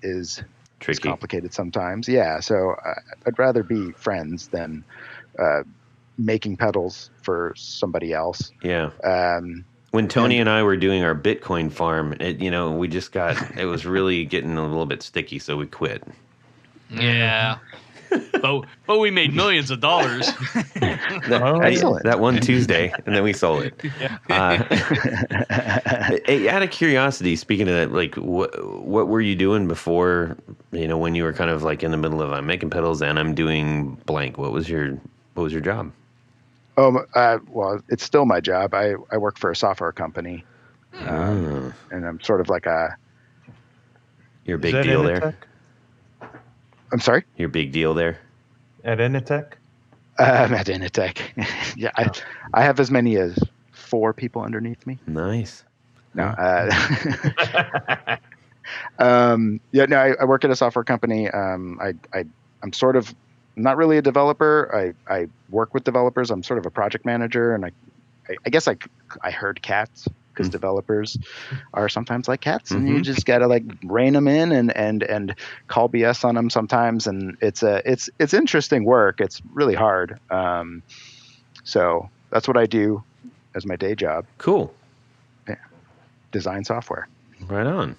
tricky, complicated sometimes. Yeah, so I'd rather be friends than making pedals for somebody else. Yeah. When Tony and I were doing our Bitcoin farm, we just it was really getting a little bit sticky, so we quit. Yeah. but we made millions of dollars. Excellent. That one Tuesday, and then we sold it. Out of curiosity, speaking of that, like what were you doing before? When you were kind of like in the middle of I'm making pedals and I'm doing blank. What was your job? Well, it's still my job. I work for a software company, and I'm sort of like You're a big deal there. I'm sorry? You're a big deal there? At Initech? I'm at Initech. Yeah, I have as many as 4 people underneath me. Nice. No. I work at a software company. I'm sort of not really a developer. I work with developers. I'm sort of a project manager, and I guess I herd cats, because developers are sometimes like cats, and you just gotta like rein them in and call BS on them sometimes, and it's interesting work. It's really hard. So that's what I do as my day job. Cool. Yeah. Design software. Right on.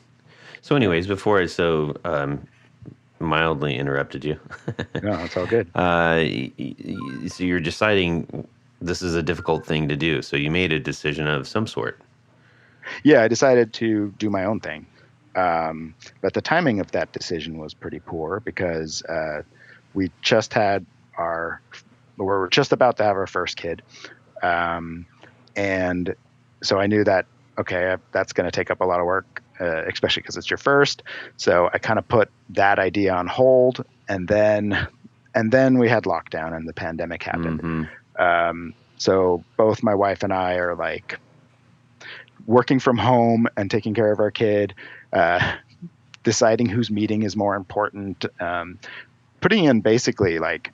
So, anyways, before I so mildly interrupted you, no, it's all good. So you're deciding this is a difficult thing to do. So you made a decision of some sort. Yeah, I decided to do my own thing. But the timing of that decision was pretty poor, because we just we're just about to have our first kid. And so I knew that, okay, that's going to take up a lot of work, especially because it's your first. So I kind of put that idea on hold, and then we had lockdown and the pandemic happened. So both my wife and I are like working from home and taking care of our kid, deciding whose meeting is more important, putting in basically like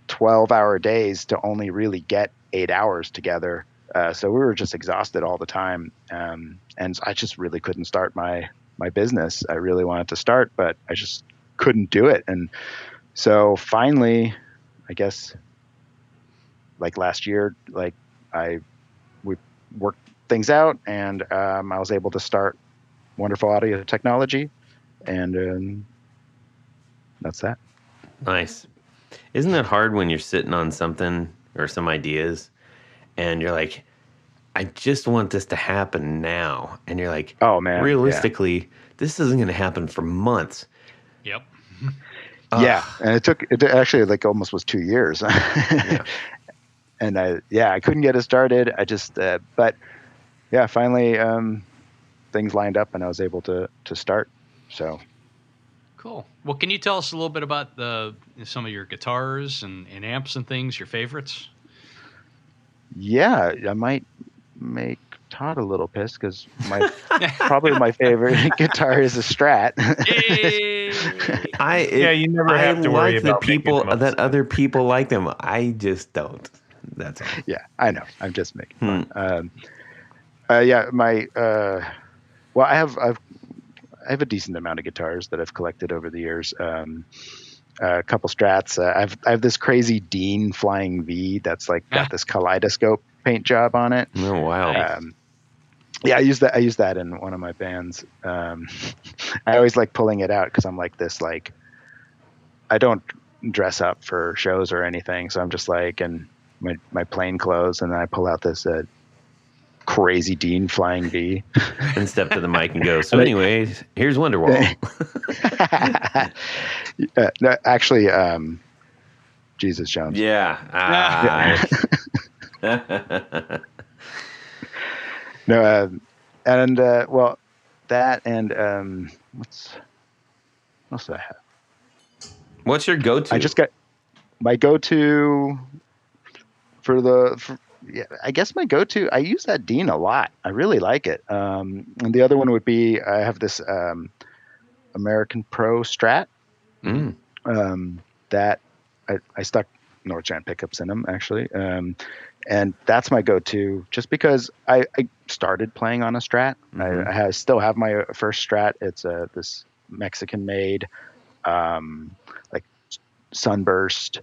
12-hour days to only really get 8 hours together. So we were just exhausted all the time. And I just really couldn't start my business. I really wanted to start, but I just couldn't do it. And so finally, I guess like last year, like we worked things out, and I was able to start Wonderful Audio Technology, and that's that. Nice. Isn't that hard when you're sitting on something or some ideas, and you're like, I just want this to happen now, and you're like, oh man, realistically, this isn't going to happen for months. Yep. Yeah, and it actually like almost was 2 years. Yeah. And I couldn't get it started. I just, but yeah, finally things lined up, and I was able to start. So Cool. Well, can you tell us a little bit about some of your guitars and amps and things, your favorites? Yeah, I might make Todd a little pissed, because probably my favorite guitar is a Strat. Hey! You never have to worry about the people making them that upset. other people like them. I just don't. That's all. Yeah, I know. I'm just making fun. Yeah, well, I have a decent amount of guitars that I've collected over the years. A couple Strats. I have this crazy Dean Flying V that's like got this kaleidoscope paint job on it. Oh wow. Yeah, I use that in one of my bands. I always like pulling it out because I'm like this, like, I don't dress up for shows or anything, so I'm just like in my plain clothes, and then I pull out this crazy Dean Flying V And step to the mic and go. So, anyways, here's Wonderwall. No, actually, Jesus Jones. Yeah. No, and well, that and what else do I have? What's your go-to? I just got my go-to I guess my go-to. I use that Dean a lot. I really like it. And the other one would be I have this American Pro Strat that I stuck Northern pickups in them actually. And that's my go-to just because I started playing on a Strat. I still have my first Strat. It's this Mexican-made, like sunburst,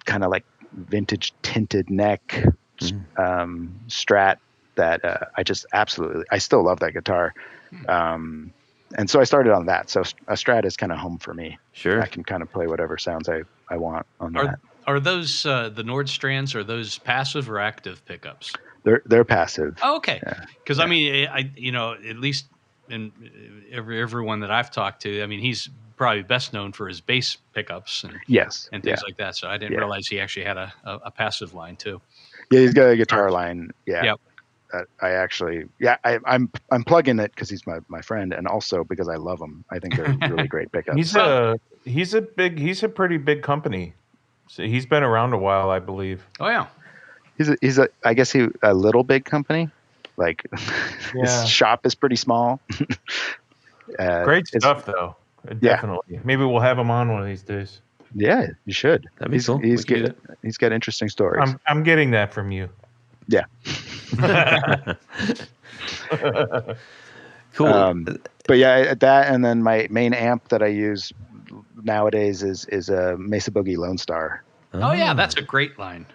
kind of like vintage tinted neck Strat that I still love that guitar. And so I started on that. So a Strat is kind of home for me. Sure. I can kind of play whatever sounds I want on that. Are those the Nordstrands? Are those passive or active pickups? They're passive. Oh, okay. Because Yeah. I mean, at least in everyone that I've talked to, I mean, he's probably best known for his bass pickups and things like that. So I didn't realize he actually had a passive line too. Yeah, he's got a guitar line. Yeah. Yep. I'm plugging it because he's my friend, and also because I love him. I think they're really great pickups. He's a pretty big company. So he's been around a while, I believe. Oh yeah. He's I guess a little big company. Like his shop is pretty small. Great stuff though. Definitely. Maybe we'll have him on one of these days. Yeah, you should. That'd be cool. He's got interesting stories. I'm getting that from you. Yeah. Cool. But yeah, that, and then my main amp that I use nowadays is a Mesa Boogie Lone Star. Oh yeah, that's a great line.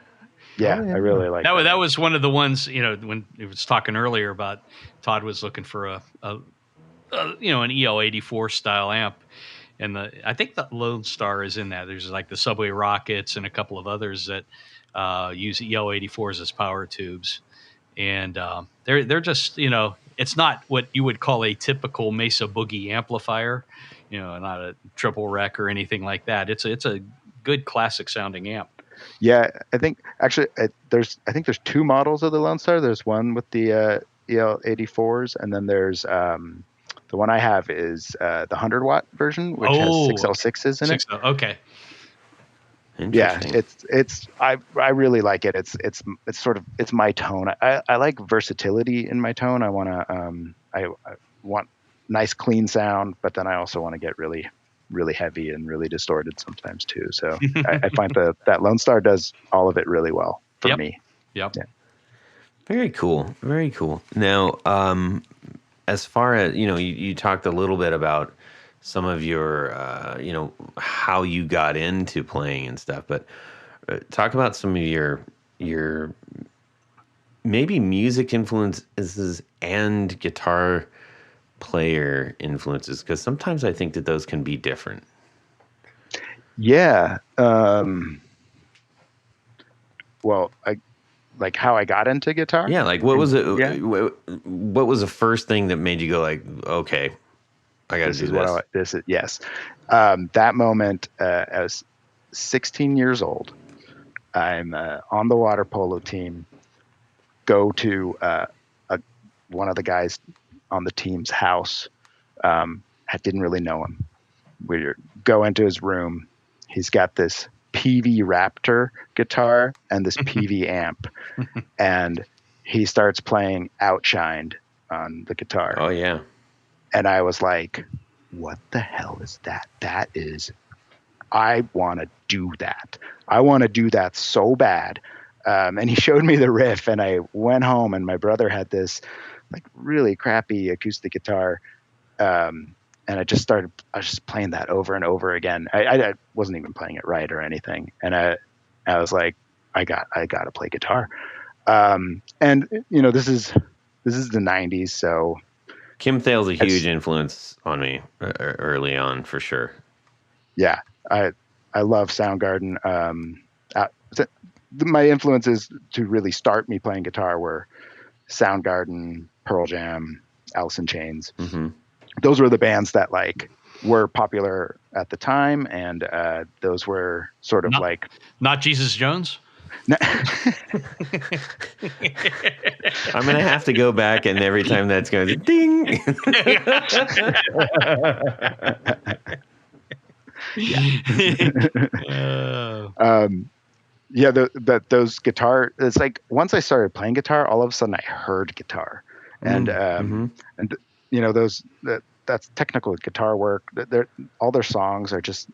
Yeah, I really like that. That was one of the ones, when it was talking earlier about Todd was looking for an EL84 style amp. And I think the Lone Star is in that. There's like the Subway Rockets and a couple of others that use EL84s as power tubes. And they're just, it's not what you would call a typical Mesa Boogie amplifier, not a triple rec or anything like that. It's a good classic sounding amp. Yeah, I think actually there's two models of the Lone Star. There's one with the EL84s, and then there's the one I have is the 100-watt version, which has 6L6s in it. Okay. Yeah, I really like it. It's sort of my tone. I like versatility in my tone. I want nice clean sound, but then I also want to get really, really heavy and really distorted sometimes too. So I find that Lone Star does all of it really well for me. Yep. Yeah. Very cool. Very cool. Now, as far as, you talked a little bit about some of your, how you got into playing and stuff, but talk about some of your maybe music influences and guitar player influences, because sometimes I think that those can be different. Yeah. Well, like how I got into guitar. Yeah. Like what was it? Yeah. What was the first thing that made you go like, okay, I got to do this? Yes. That moment, I was 16 years old. I'm on the water polo team. Go to one of the guys on the team's house. I didn't really know him. We go into his room. He's got this PV Raptor guitar and this PV amp, and he starts playing Outshined on the guitar. Oh yeah. And I was like, what the hell is that? I want to do that. I want to do that so bad. And he showed me the riff, and I went home, and my brother had this like really crappy acoustic guitar. And I was just playing that over and over again. I wasn't even playing it right or anything. And I was like, I got to play guitar. And this is the 90s. So Kim Thayil's a huge influence on me early on, for sure. Yeah. I love Soundgarden. My influences to really start me playing guitar were Soundgarden, Pearl Jam, Alice in Chains. Mm-hmm. Those were the bands that like were popular at the time, and those were sort of not Jesus Jones. I'm gonna have to go back, and every time that's going to ding. Those guitar. It's like once I started playing guitar, all of a sudden I heard guitar, and that's technical guitar work. All their songs are just,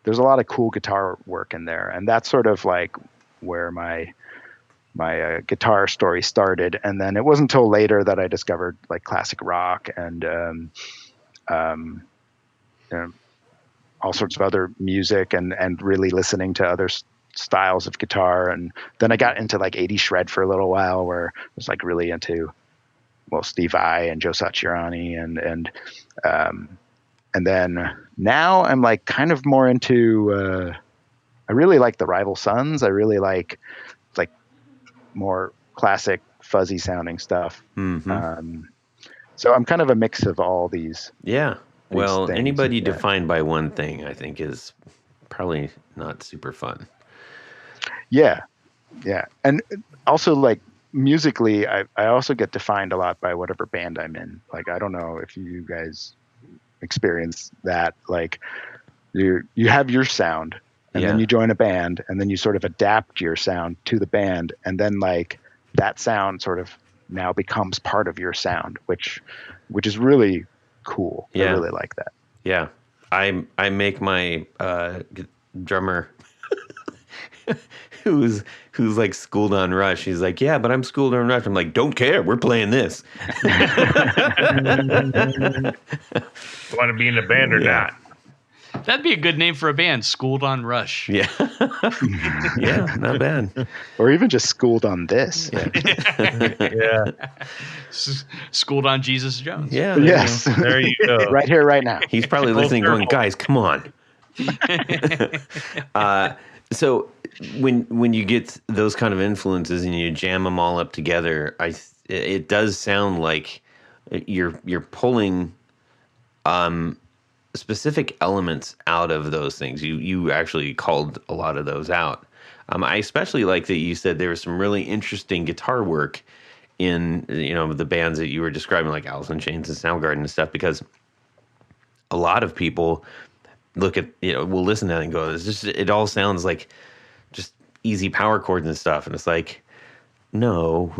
there's a lot of cool guitar work in there, and that's sort of like where my guitar story started. And then it wasn't until later that I discovered like classic rock and all sorts of other music, and really listening to other styles of guitar. And then I got into like 80 shred for a little while, where I was like really into Steve Vai and Joe Satriani, and then now I'm like kind of more into I really like the Rival Sons. I really like more classic fuzzy sounding stuff. Mm-hmm. So I'm kind of a mix of all these. Yeah. Well, things. anybody defined by one thing, I think, is probably not super fun. Yeah. And also like musically, I also get defined a lot by whatever band I'm in. Like, I don't know if you guys experience that. Like you have your sound, and then you join a band, and then you sort of adapt your sound to the band. And then like that sound sort of now becomes part of your sound, which is really cool. Yeah. I really like that. Yeah. I make my drummer who's like schooled on Rush. He's like, yeah, but I'm schooled on Rush. I'm like, don't care. We're playing this. Want to be in a band or not? That'd be a good name for a band, Schooled on Rush. Yeah. Yeah, not bad. Or even just schooled on this. Yeah. Schooled on Jesus Jones. Yeah. Yes. There you go. Right here, right now. He's probably listening going, guys, come on. So when you get those kind of influences and you jam them all up together, it does sound like you're pulling specific elements out of those things. You actually called a lot of those out. I especially like that you said there was some really interesting guitar work in the bands that you were describing, like Alice in Chains and Soundgarden and stuff, because a lot of people look at will listen to that and go, it all sounds like just easy power chords and stuff, and it's like no.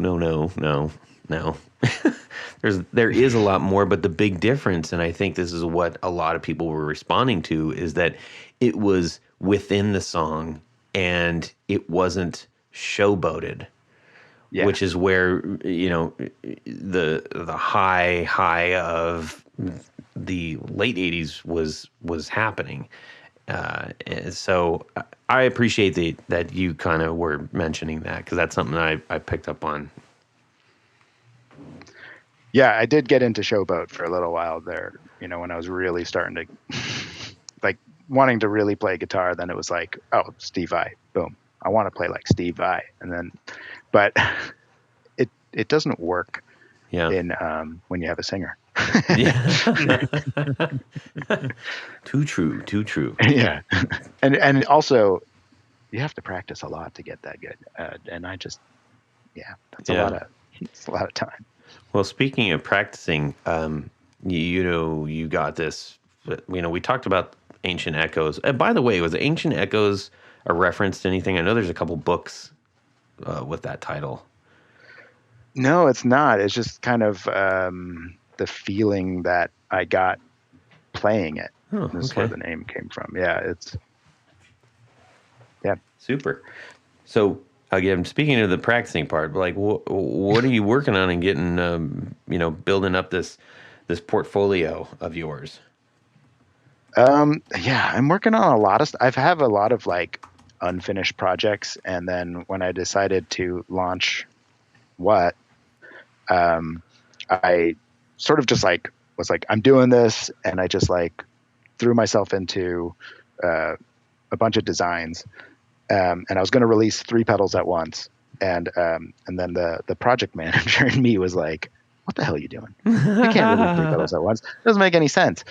There is a lot more, but the big difference, and I think this is what a lot of people were responding to, is that it was within the song and it wasn't showboated, which is where the high of the late 80s was happening. So I appreciate that you kind of were mentioning that, because that's something that I picked up on. Yeah, I did get into showboat for a little while there, when I was really starting to like wanting to really play guitar. Then it was like, oh, Steve Vai, boom, I want to play like Steve Vai. And then, but it doesn't work in when you have a singer. Yeah. Too true. Yeah. And also you have to practice a lot to get that good. And I just, that's a lot of time. Well, speaking of practicing, you got this. We talked about Ancient Echoes. By the way, was Ancient Echoes a reference to anything? I know there's a couple books with that title. No, it's not. It's just kind of the feeling that I got playing it. Oh, This is okay. where the name came from. Yeah, yeah. Super. So again, speaking of the practicing part, like what are you working on and getting, building up this portfolio of yours? Yeah, I'm working on a lot of I have a lot of like unfinished projects, and then when I decided to launch I sort of just like was like, I'm doing this, and I just like threw myself into a bunch of designs, and I was going to release 3 pedals at once, and then the project manager in me was like, what the hell are you doing? You can't release 3 pedals at once. It doesn't make any sense.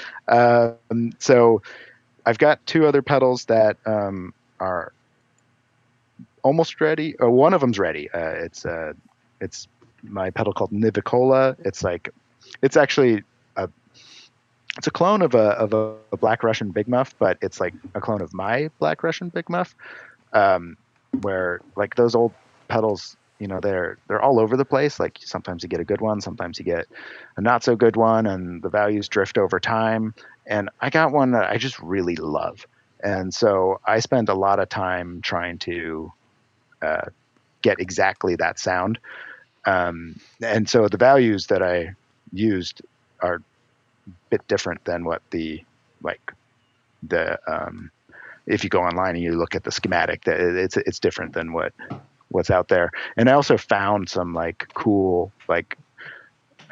So I've got 2 other pedals that are almost ready. One of them's ready. It's my pedal called Nivicola. It's actually it's a clone of a Black Russian Big Muff, but it's like a clone of my Black Russian Big Muff, where like those old pedals, they're all over the place. Like sometimes you get a good one, sometimes you get a not so good one, and the values drift over time. And I got one that I just really love, and so I spent a lot of time trying to get exactly that sound. And so the values that I used are a bit different than what if you go online and you look at the schematic, it's different than what's out there. And I also found some like cool, like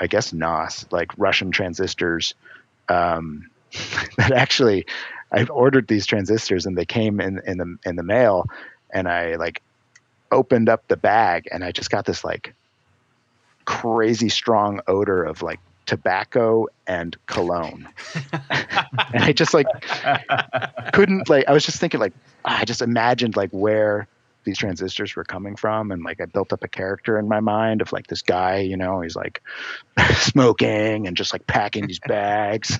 I guess NOS, like Russian transistors, that actually I ordered these transistors and they came in the mail, and I like opened up the bag and I just got this like crazy strong odor of like tobacco and cologne. And I just like couldn't like, I was just thinking like, I just imagined like where these transistors were coming from, and like I built up a character in my mind of like this guy, he's like smoking and just like packing these bags.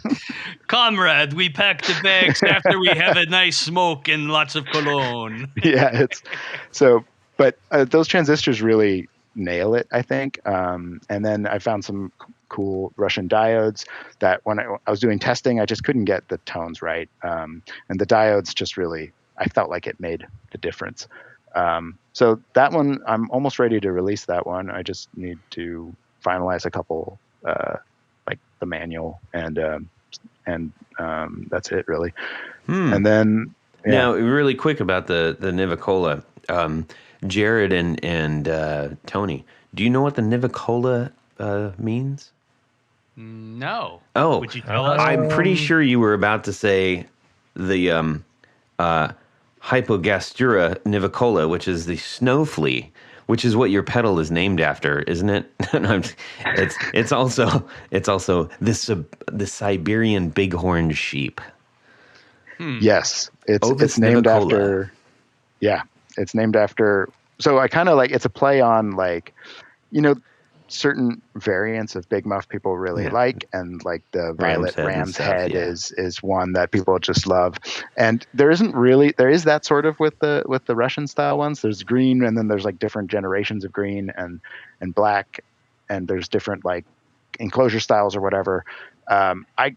Comrade, we pack the bags after we have a nice smoke and lots of cologne. Yeah, it's so, but those transistors really nail it, I think. And then I found some cool Russian diodes that when I was doing testing, I just couldn't get the tones right. And the diodes just really, I felt like it made the difference. So that one, I'm almost ready to release that one. I just need to finalize a couple, like the manual, and that's it really. And then now really quick about the Nivicola, Jared and Tony, do you know what the Nivicola means? No. Oh, Would you tell us? I'm pretty sure you were about to say the Hypogastura nivicola, which is the snow flea, which is what your pedal is named after, isn't it? It's also the Siberian bighorn sheep. Yes, it's named nivicola. after. Yeah, it's named after. So I kind of like, it's a play on like, certain variants of Big Muff people really like, and like the Violet Ram's Head is one that people just love. And there is that sort of with the Russian style ones. There's green, and then there's like different generations of green and black, and there's different like enclosure styles or whatever. I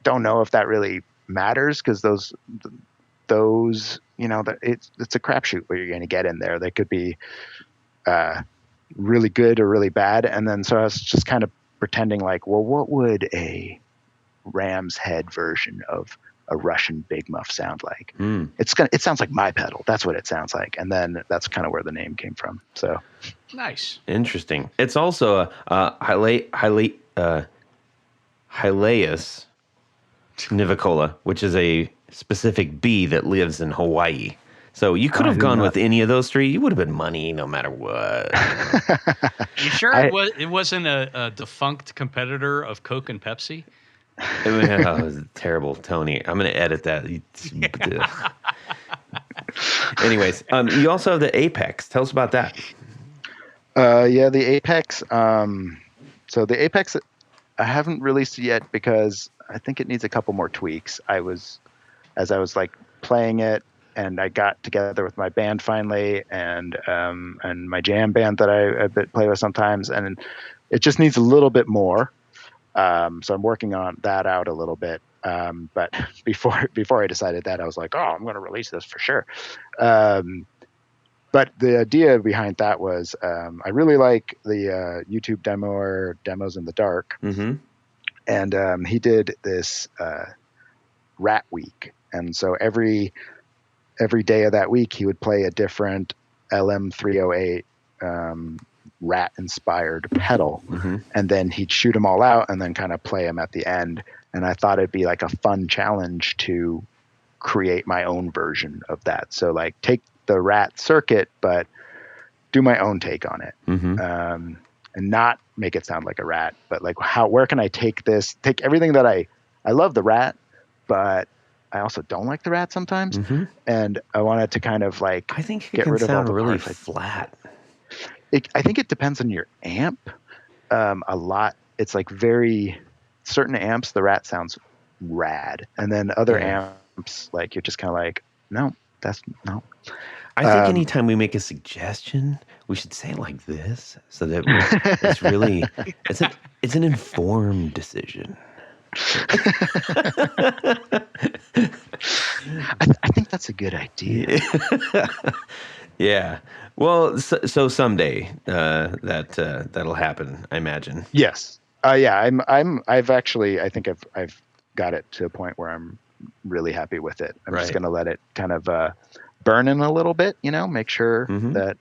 don't know if that really matters, because those it's a crapshoot what you're going to get in there. They could be really good or really bad. And then so I was just kind of pretending like, well, what would a Ram's Head version of a Russian Big Muff sound like? It sounds like my pedal. That's what it sounds like. And then that's kind of where the name came from. So nice. Interesting. It's also a Hylaeus nivicola, which is a specific bee that lives in Hawaii. So you could have gone with any of those 3. You would have been money no matter what. You sure it wasn't a defunct competitor of Coke and Pepsi? It was terrible, Tony. I'm going to edit that. Anyways, you also have the Apex. Tell us about that. Yeah, the Apex. So the Apex, I haven't released it yet because I think it needs a couple more tweaks. As I was like playing it, and I got together with my band finally, and my jam band that I play with sometimes, and it just needs a little bit more. So I'm working on that out a little bit. But before I decided that, I was like, oh, I'm going to release this for sure. But the idea behind that was I really like the YouTube demo or Demos in the Dark. Mm-hmm. And he did this rat week. And so every day of that week, he would play a different LM308 rat-inspired pedal. Mm-hmm. And then he'd shoot them all out and then kind of play them at the end. And I thought it'd be like a fun challenge to create my own version of that. So like take the rat circuit, but do my own take on it. Mm-hmm. And not make it sound like a rat, but like where can I take everything that I love the rat, but I also don't like the rat sometimes. Mm-hmm. And I wanted to kind of like, I think it get can rid of all sound the really parts. flat. I think it depends on your amp. A lot. It's like certain amps, the rat sounds rad. And then other amps, like you're just kind of like, no, that's no. I think anytime we make a suggestion, we should say it like this, so that it's really it's an informed decision. I think that's a good idea. Yeah. Well, so someday that'll happen, I imagine. Yes. Yeah. I think I've got it to a point where I'm really happy with it. I'm just going to let it kind of burn in a little bit, make sure that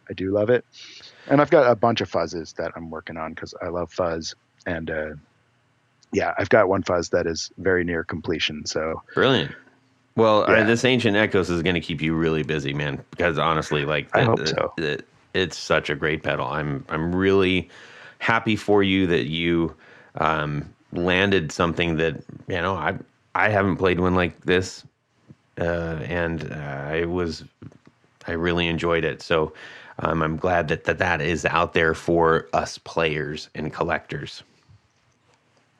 I do love it. And I've got a bunch of fuzzes that I'm working on because I love fuzz. And I've got one fuzz that is very near completion. So brilliant. Well, this Ancient Echoes is going to keep you really busy, man. Because honestly, I hope so. It's such a great pedal. I'm really happy for you that you landed something that I haven't played one like this. And I really enjoyed it. So I'm glad that is out there for us players and collectors.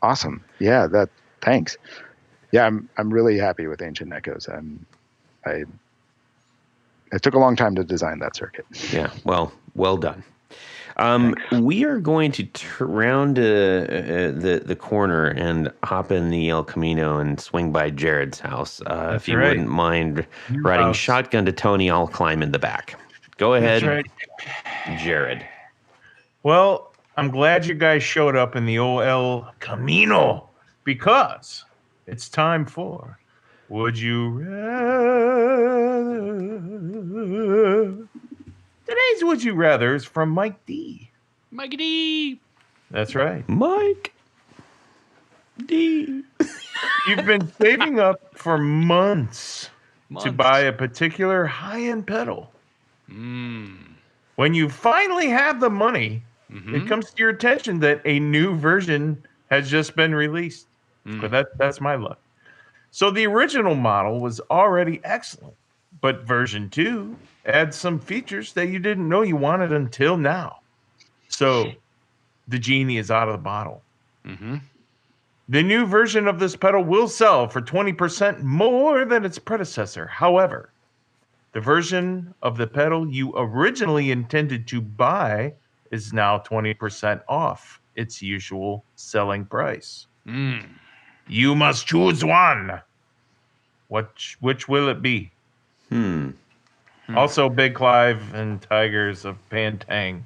Awesome. Yeah, thanks. Yeah, I'm really happy with Ancient Echoes. It took a long time to design that circuit. Yeah, well done. We are going to round the corner and hop in the El Camino and swing by Jared's house. If you wouldn't mind riding shotgun to Tony, I'll climb in the back. Go ahead, Jared. Well, I'm glad you guys showed up in the old El Camino because it's time for Would You Rather? Today's Would You Rather is from Mike D. Mike D. That's right. Mike D. You've been saving up for months to buy a particular high-end pedal. When you finally have the money, it comes to your attention that a new version has just been released. But that's my luck. So the original model was already excellent, but version 2 adds some features that you didn't know you wanted until now. So the genie is out of the bottle. The new version of this pedal will sell for 20% more than its predecessor. However, the version of the pedal you originally intended to buy is now 20% off its usual selling price. You must choose one. Which will it be? Also, Big Clive and Tigers of Pantang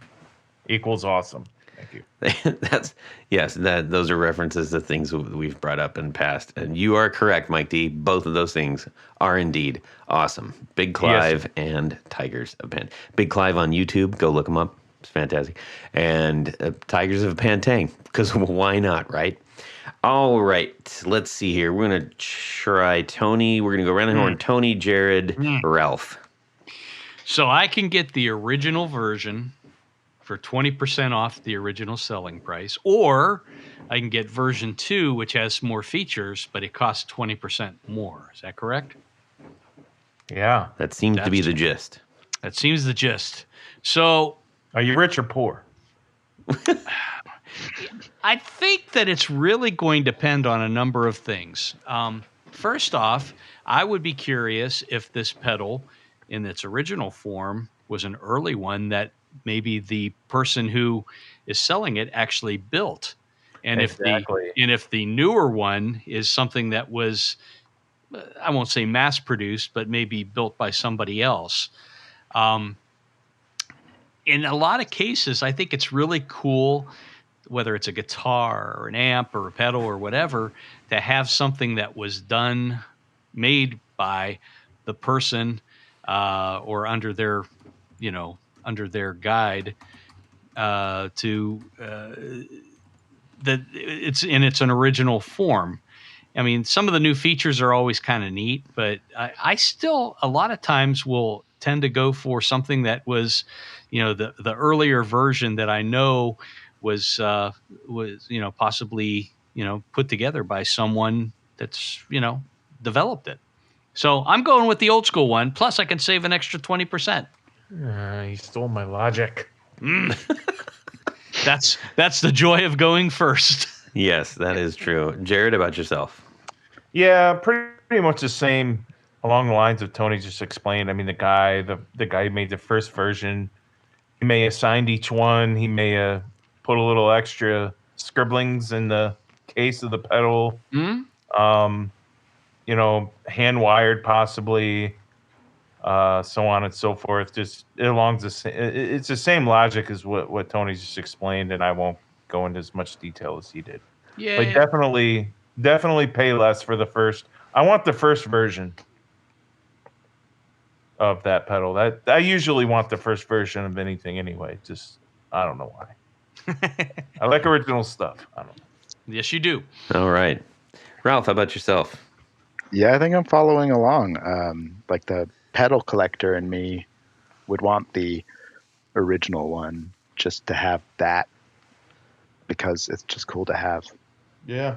equals awesome. Thank you. Those are references to things we've brought up in past, and you are correct, Mike D. Both of those things are indeed awesome. Big Clive and Tigers of Pantang. Big Clive on YouTube, go look him up. It's fantastic. And Tigers of Pantang, because why not, right? All right, let's see here. We're gonna try Tony. We're gonna go around the horn. Tony, Jared, Ralph. So I can get the original version for 20% off the original selling price, or I can get version 2, which has more features, but it costs 20% more. Is that correct? Yeah. That seems to be the gist. That seems the gist. So, are you rich or poor? I think that it's really going to depend on a number of things. First off, I would be curious if this pedal in its original form was an early one that maybe the person who is selling it actually built. And Exactly. if the newer one is something that was, I won't say mass produced, but maybe built by somebody else. In a lot of cases, I think it's really cool, whether it's a guitar or an amp or a pedal or whatever, to have something that was made by the person or under their, under their guide that it's an original form. I mean, some of the new features are always kind of neat, but I still a lot of times will tend to go for something that was, the earlier version that I know was possibly put together by someone that's developed it. So I'm going with the old school one. Plus, I can save an extra 20%. He stole my logic. That's the joy of going first. Yes, that is true. Jared, about yourself? Yeah, pretty much the same along the lines of Tony just explained. I mean, the guy who made the first version, he may have signed each one. He may have put a little extra scribblings in the case of the pedal. Hand wired possibly, so on and so forth. Just it's the same logic as what Tony just explained, and I won't go into as much detail as he did. Yeah, But definitely pay less for the first. I want the first version of that pedal. That I usually want the first version of anything anyway. Just I don't know why. I like original stuff. I don't know. Yes, you do. All right. Ralph, how about yourself? Yeah, I think I'm following along. Like the pedal collector in me would want the original one just to have that because it's just cool to have Yeah.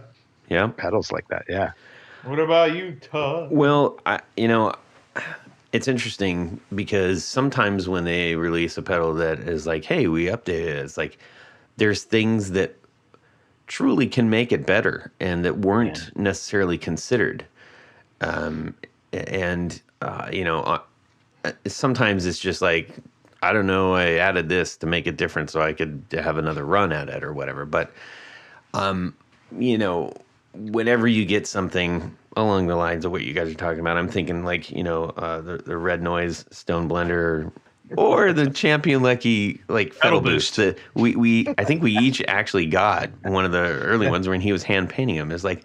Yeah. pedals like that. Yeah. What about you, Todd? Well, it's interesting because sometimes when they release a pedal that is like, hey, we updated it, it's like there's things that truly can make it better and that weren't necessarily considered. Sometimes it's just like, I don't know, I added this to make it different so I could have another run at it or whatever. But, whenever you get something along the lines of what you guys are talking about, I'm thinking like, the Red Noise Stone Blender or the Champion Lucky like pedal boost. That I think we each actually got one of the early ones when he was hand painting them. It's like,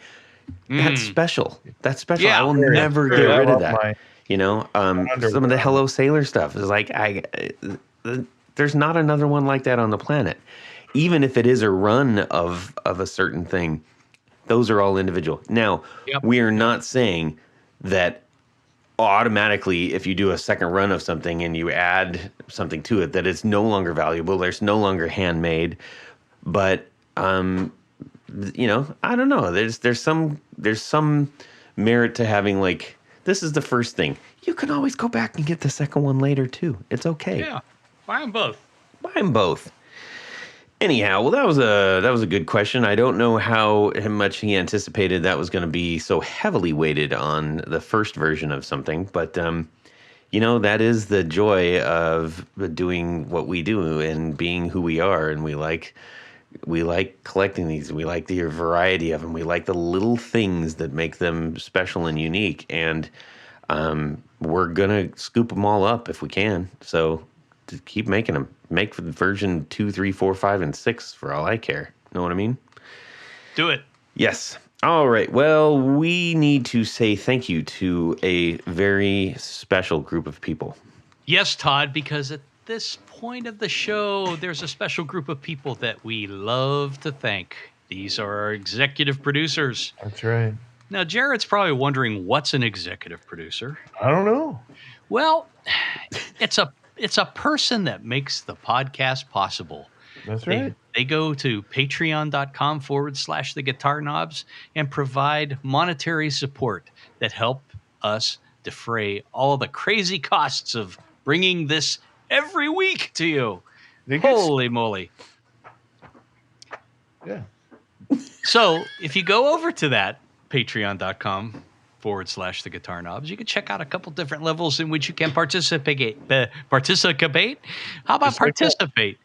that's special. That's special. Yeah. I will never get rid of that. Wonder Some of the Hello Sailor stuff is like, there's not another one like that on the planet. Even if it is a run of a certain thing, those are all individual. Now, we are not saying that automatically if you do a second run of something and you add something to it, that it's no longer valuable. There's no longer handmade. But I don't know. There's some merit to having like, this is the first thing. You can always go back and get the second one later too. It's okay. Yeah, buy them both. Buy them both. Anyhow, well, that was a good question. I don't know how much he anticipated that was going to be so heavily weighted on the first version of something, but that is the joy of doing what we do and being who we are, and we like collecting these. We like the variety of them. We like the little things that make them special and unique, and we're gonna scoop them all up if we can. So to keep making them. Make version 2, 3, 4, 5, and 6 for all I care. Know what I mean? Do it. Yes. All right. Well, we need to say thank you to a very special group of people. Yes, Todd, because at this point of the show, there's a special group of people that we love to thank. These are our executive producers. That's right. Now, Jared's probably wondering, what's an executive producer? I don't know. Well, it's a person that makes the podcast possible. That's right. They go to patreon.com/the guitar knobs and provide monetary support that help us defray all the crazy costs of bringing this every week to you. Holy moly. Yeah. So if you go over to that patreon.com/the guitar knobs, you can check out a couple different levels in which you can participate. How about participate?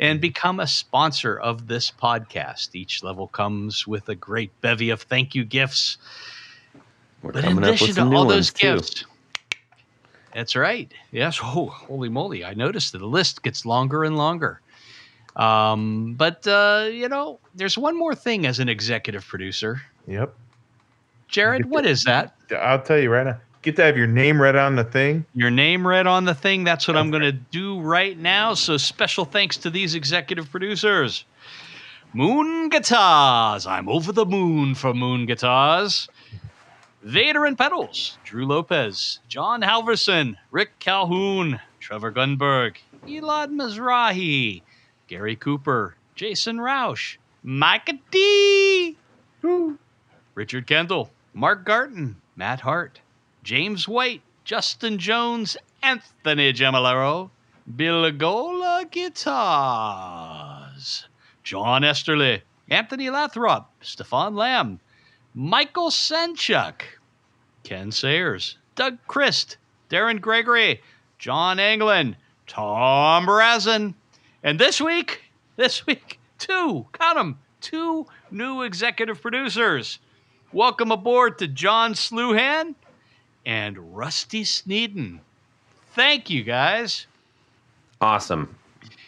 and become a sponsor of this podcast. Each level comes with a great bevy of thank you gifts. We're But in coming up with addition to some new all ones those too. gifts, that's right. Yes. Oh, holy moly. I noticed that the list gets longer and longer. But there's one more thing as an executive producer. Yep. Jared, what is that? I'll tell you right now. Get to have your name read on the thing. Your name read on the thing. That's what I'm going to do right now. So special thanks to these executive producers. Moon Guitars. I'm over the moon for Moon Guitars. Vader and Pedals. Drew Lopez. John Halverson. Rick Calhoun. Trevor Gunberg. Elad Mizrahi. Gary Cooper. Jason Roush. Micah D. Richard Kendall. Mark Garton. Matt Hart. James White, Justin Jones, Anthony Gemolero, Bilgola Guitars, John Esterly, Anthony Lathrop, Stefan Lamb, Michael Senchuk, Ken Sayers, Doug Christ, Darren Gregory, John Anglin, Tom Brazen, and this week, two new executive producers. Welcome aboard to John Sluhan and Rusty Sneeden. Thank you, guys. Awesome.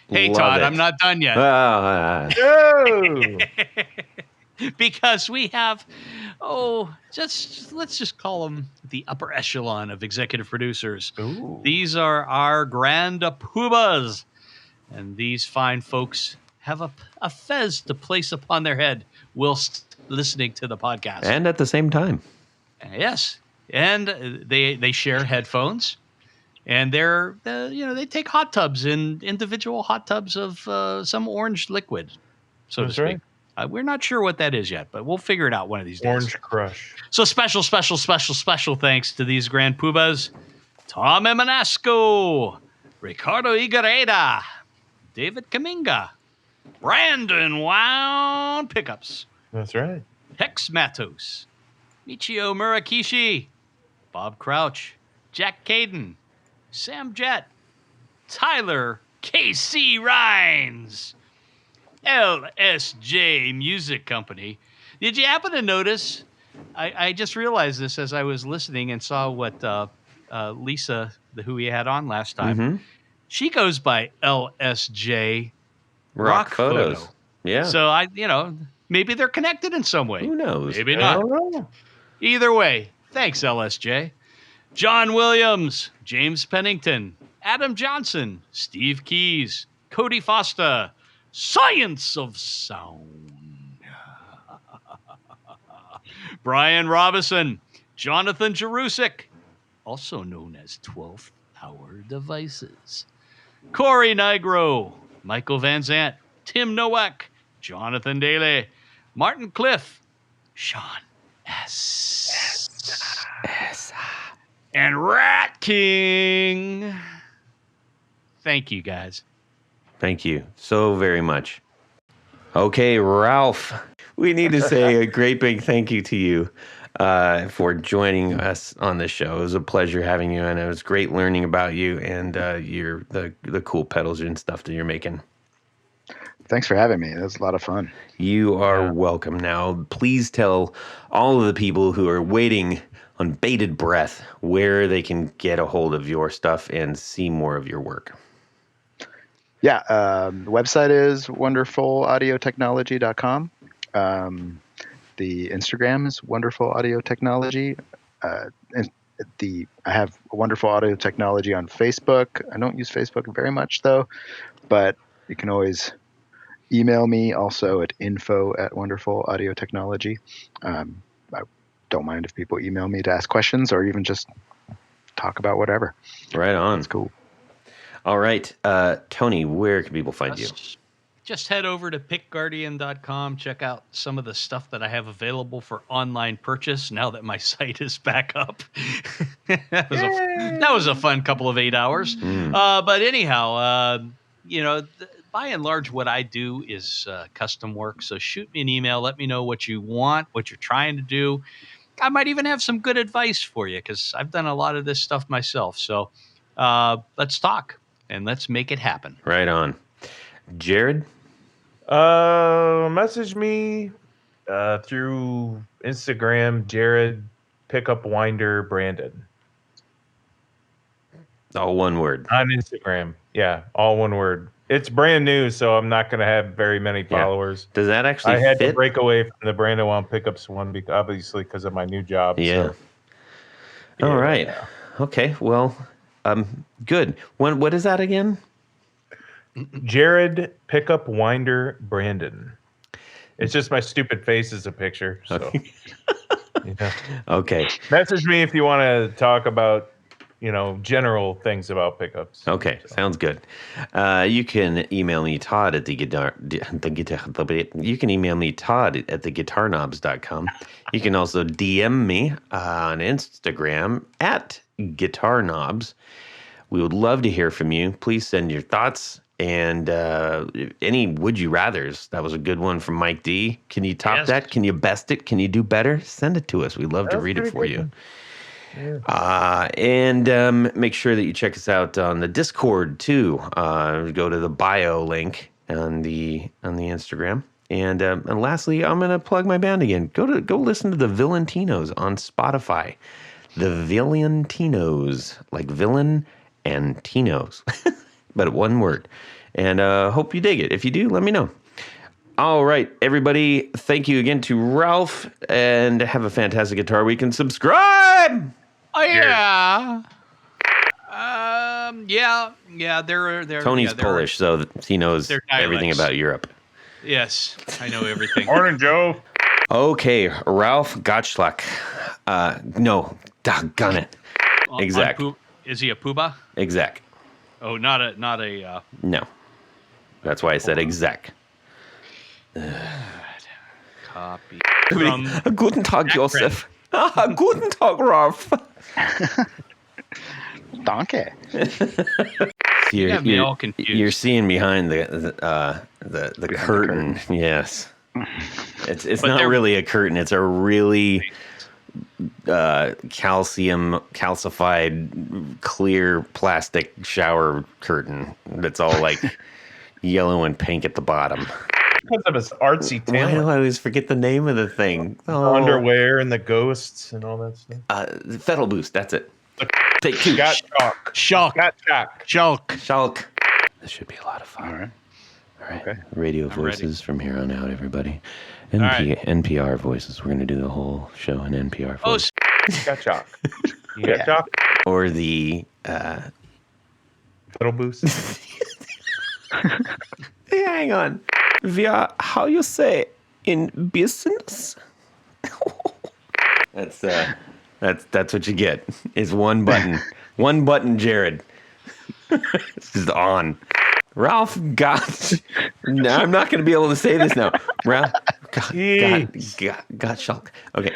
Hey, Love Todd, it. I'm not done yet. Oh! Because we have, let's just call them the upper echelon of executive producers. Ooh. These are our grand poobahs. And these fine folks have a fez to place upon their head whilst listening to the podcast. And at the same time. Yes. And they share headphones, and they take hot tubs in individual hot tubs of some orange liquid, so That's to speak. right. We're not sure what that is yet, but we'll figure it out one of these days. Orange Crush. So special thanks to these grand poobahs: Tom Emanasco, Ricardo Igareda, David Kaminga, Brandon Wound Pickups, That's right. Hex Matos, Michio Murakishi, Bob Crouch, Jack Caden, Sam Jett, Tyler KC Rhines, LSJ Music Company. Did you happen to notice? I just realized this as I was listening and saw what Lisa, who we had on last time, Mm-hmm. she goes by LSJ Rock photos. Photo. Yeah. So maybe they're connected in some way. Who knows? Maybe I not. don't know. Either way, thanks, LSJ. John Williams, James Pennington, Adam Johnson, Steve Keys, Cody Foster, Science of Sound, Brian Robinson, Jonathan Jerusik, also known as 12th Hour Devices, Corey Nigro, Michael Van Zant, Tim Nowak, Jonathan Daly, Martin Cliff, Sean S. And Rat King. Thank you, guys. Thank you so very much. Okay, Ralph, we need to say a great big thank you to you for joining us on this show. It was a pleasure having you, and it was great learning about you and the cool pedals and stuff that you're making. Thanks for having me. It was a lot of fun. You are welcome. Now, please tell all of the people who are waiting on bated breath where they can get a hold of your stuff and see more of your work. Yeah, the website is wonderfulaudiotechnology.com. The Instagram is Wonderful Audio Technology. And I have Wonderful Audio Technology on Facebook. I don't use Facebook very much, though, but you can always email me also at info@wonderfulaudioTechnology. I don't mind if people email me to ask questions or even just talk about whatever. Right on. That's cool. All right. Tony, where can people find you? Just head over to pickguardian.com. Check out some of the stuff that I have available for online purchase now that my site is back up. that was a fun couple of 8 hours. But anyhow, by and large, what I do is custom work. So shoot me an email. Let me know what you want, what you're trying to do. I might even have some good advice for you because I've done a lot of this stuff myself. So let's talk and let's make it happen. Right on. Jared? Message me through Instagram, Jared Pickup Winder Brandon. All one word. On Instagram. Yeah, all one word. It's brand new, so I'm not going to have very many followers. Does that actually I had fit? to break away from the Brandon Wound Pickups one, obviously, because of my new job. Yeah. So. All right. Okay. Well, good. What is that again? Jared Pickup Winder Brandon. It's just my stupid face as a picture. So. Okay. Yeah. Okay. Message me if you want to talk about, general things about pickups. Okay, sounds good. You can email me, Todd, at you can email me, Todd, at theguitarknobs.com. You can also DM me on Instagram at guitarknobs. We would love to hear from you. Please send your thoughts and any would you rathers. That was a good one from Mike D. Can you top that? Can you best it? Can you do better? Send it to us. We'd love to read it for you. Yeah. And make sure that you check us out on the Discord too. Go to the bio link on the Instagram. And lastly, I'm gonna plug my band again. Go listen to the Villaintinos on Spotify. The Villaintinos, like villain and Tinos, but one word. And hope you dig it. If you do, let me know. All right, everybody. Thank you again to Ralph, and have a fantastic guitar week. And subscribe. Oh yeah. Yeah. They're Tony's Polish, so he knows everything about Europe. Yes, I know everything. Morning, Joe. Okay, Ralf Gottschalk. No, doggone it. Exec. Is he a poobah? Exec. Oh, not a. No, that's why I said exec. Copy. Guten Tag, Josef. Guten Tag, Ralf. Donkey. You're seeing behind the curtain. Yes, it's not really a curtain. It's a really calcified clear plastic shower curtain that's all like yellow and pink at the bottom. Because of his artsy talent. Why do I always forget the name of the thing? Underwear and the ghosts and all that stuff. Fettle Boost, that's it. Take two. Got Shock. Schalk. This should be a lot of fun. All right. Okay. Radio voices from here on out, everybody. right. NPR voices. We're going to do the whole show in NPR voices. Got Shock. You got Shock? Or the... Fettle Boost. Hey, hang on. Via, how you say in business? That's what you get. Is one button. One button, Jared. It's just on. Ralf Gottschalk. No, I'm not going to be able to say this now. Ralf Gottschalk. Okay.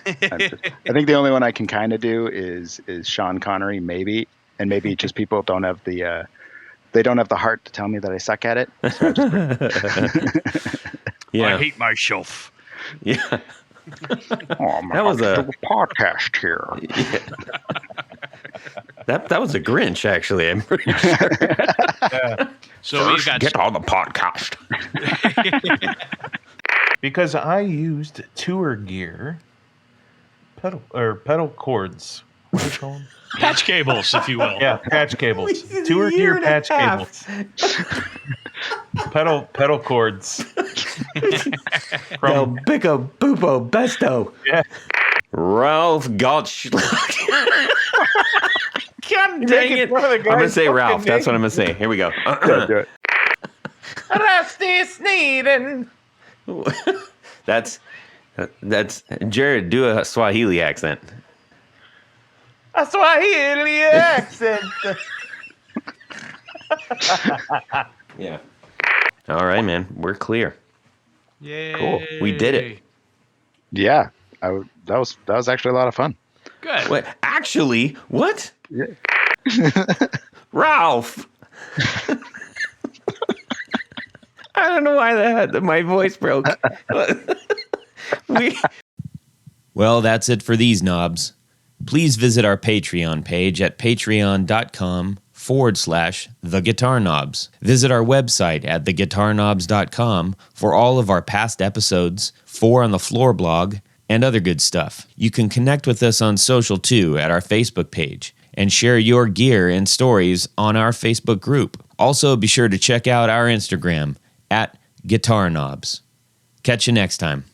I think the only one I can kind of do is Sean Connery, maybe, and maybe just people don't have the heart to tell me that I suck at it. So I just I hate myself. Yeah. that was a podcast here. Yeah. That was a Grinch, actually. I'm pretty sure. Yeah. So we got get on the podcast. Because I used tour gear, pedal cords. What do you call them? patch cables, if you will. Yeah, patch cables. Tour gear patch cables. pedal cords. El Bico Bupo Besto. Yeah. Ralf Gottschalk. God dang it. I'm going to say Ralph. That's what I'm going to say. Here we go. do it. Rusty Sneeden. That's Jared, do a Swahili accent. A Swahili accent. Yeah. All right, man. We're clear. Yay. Cool. We did it. Yeah, that was actually a lot of fun. Good. What? Actually, what? Yeah. Ralph. I don't know why my voice broke. Well, that's it for these knobs. Please visit our Patreon page at patreon.com/ facebook.com/theguitarknobs. Visit our website at theguitarknobs.com for all of our past episodes, 4 on the Floor blog, and other good stuff. You can connect with us on social too at our Facebook page and share your gear and stories on our Facebook group. Also, be sure to check out our Instagram at Guitar Knobs. Catch you next time.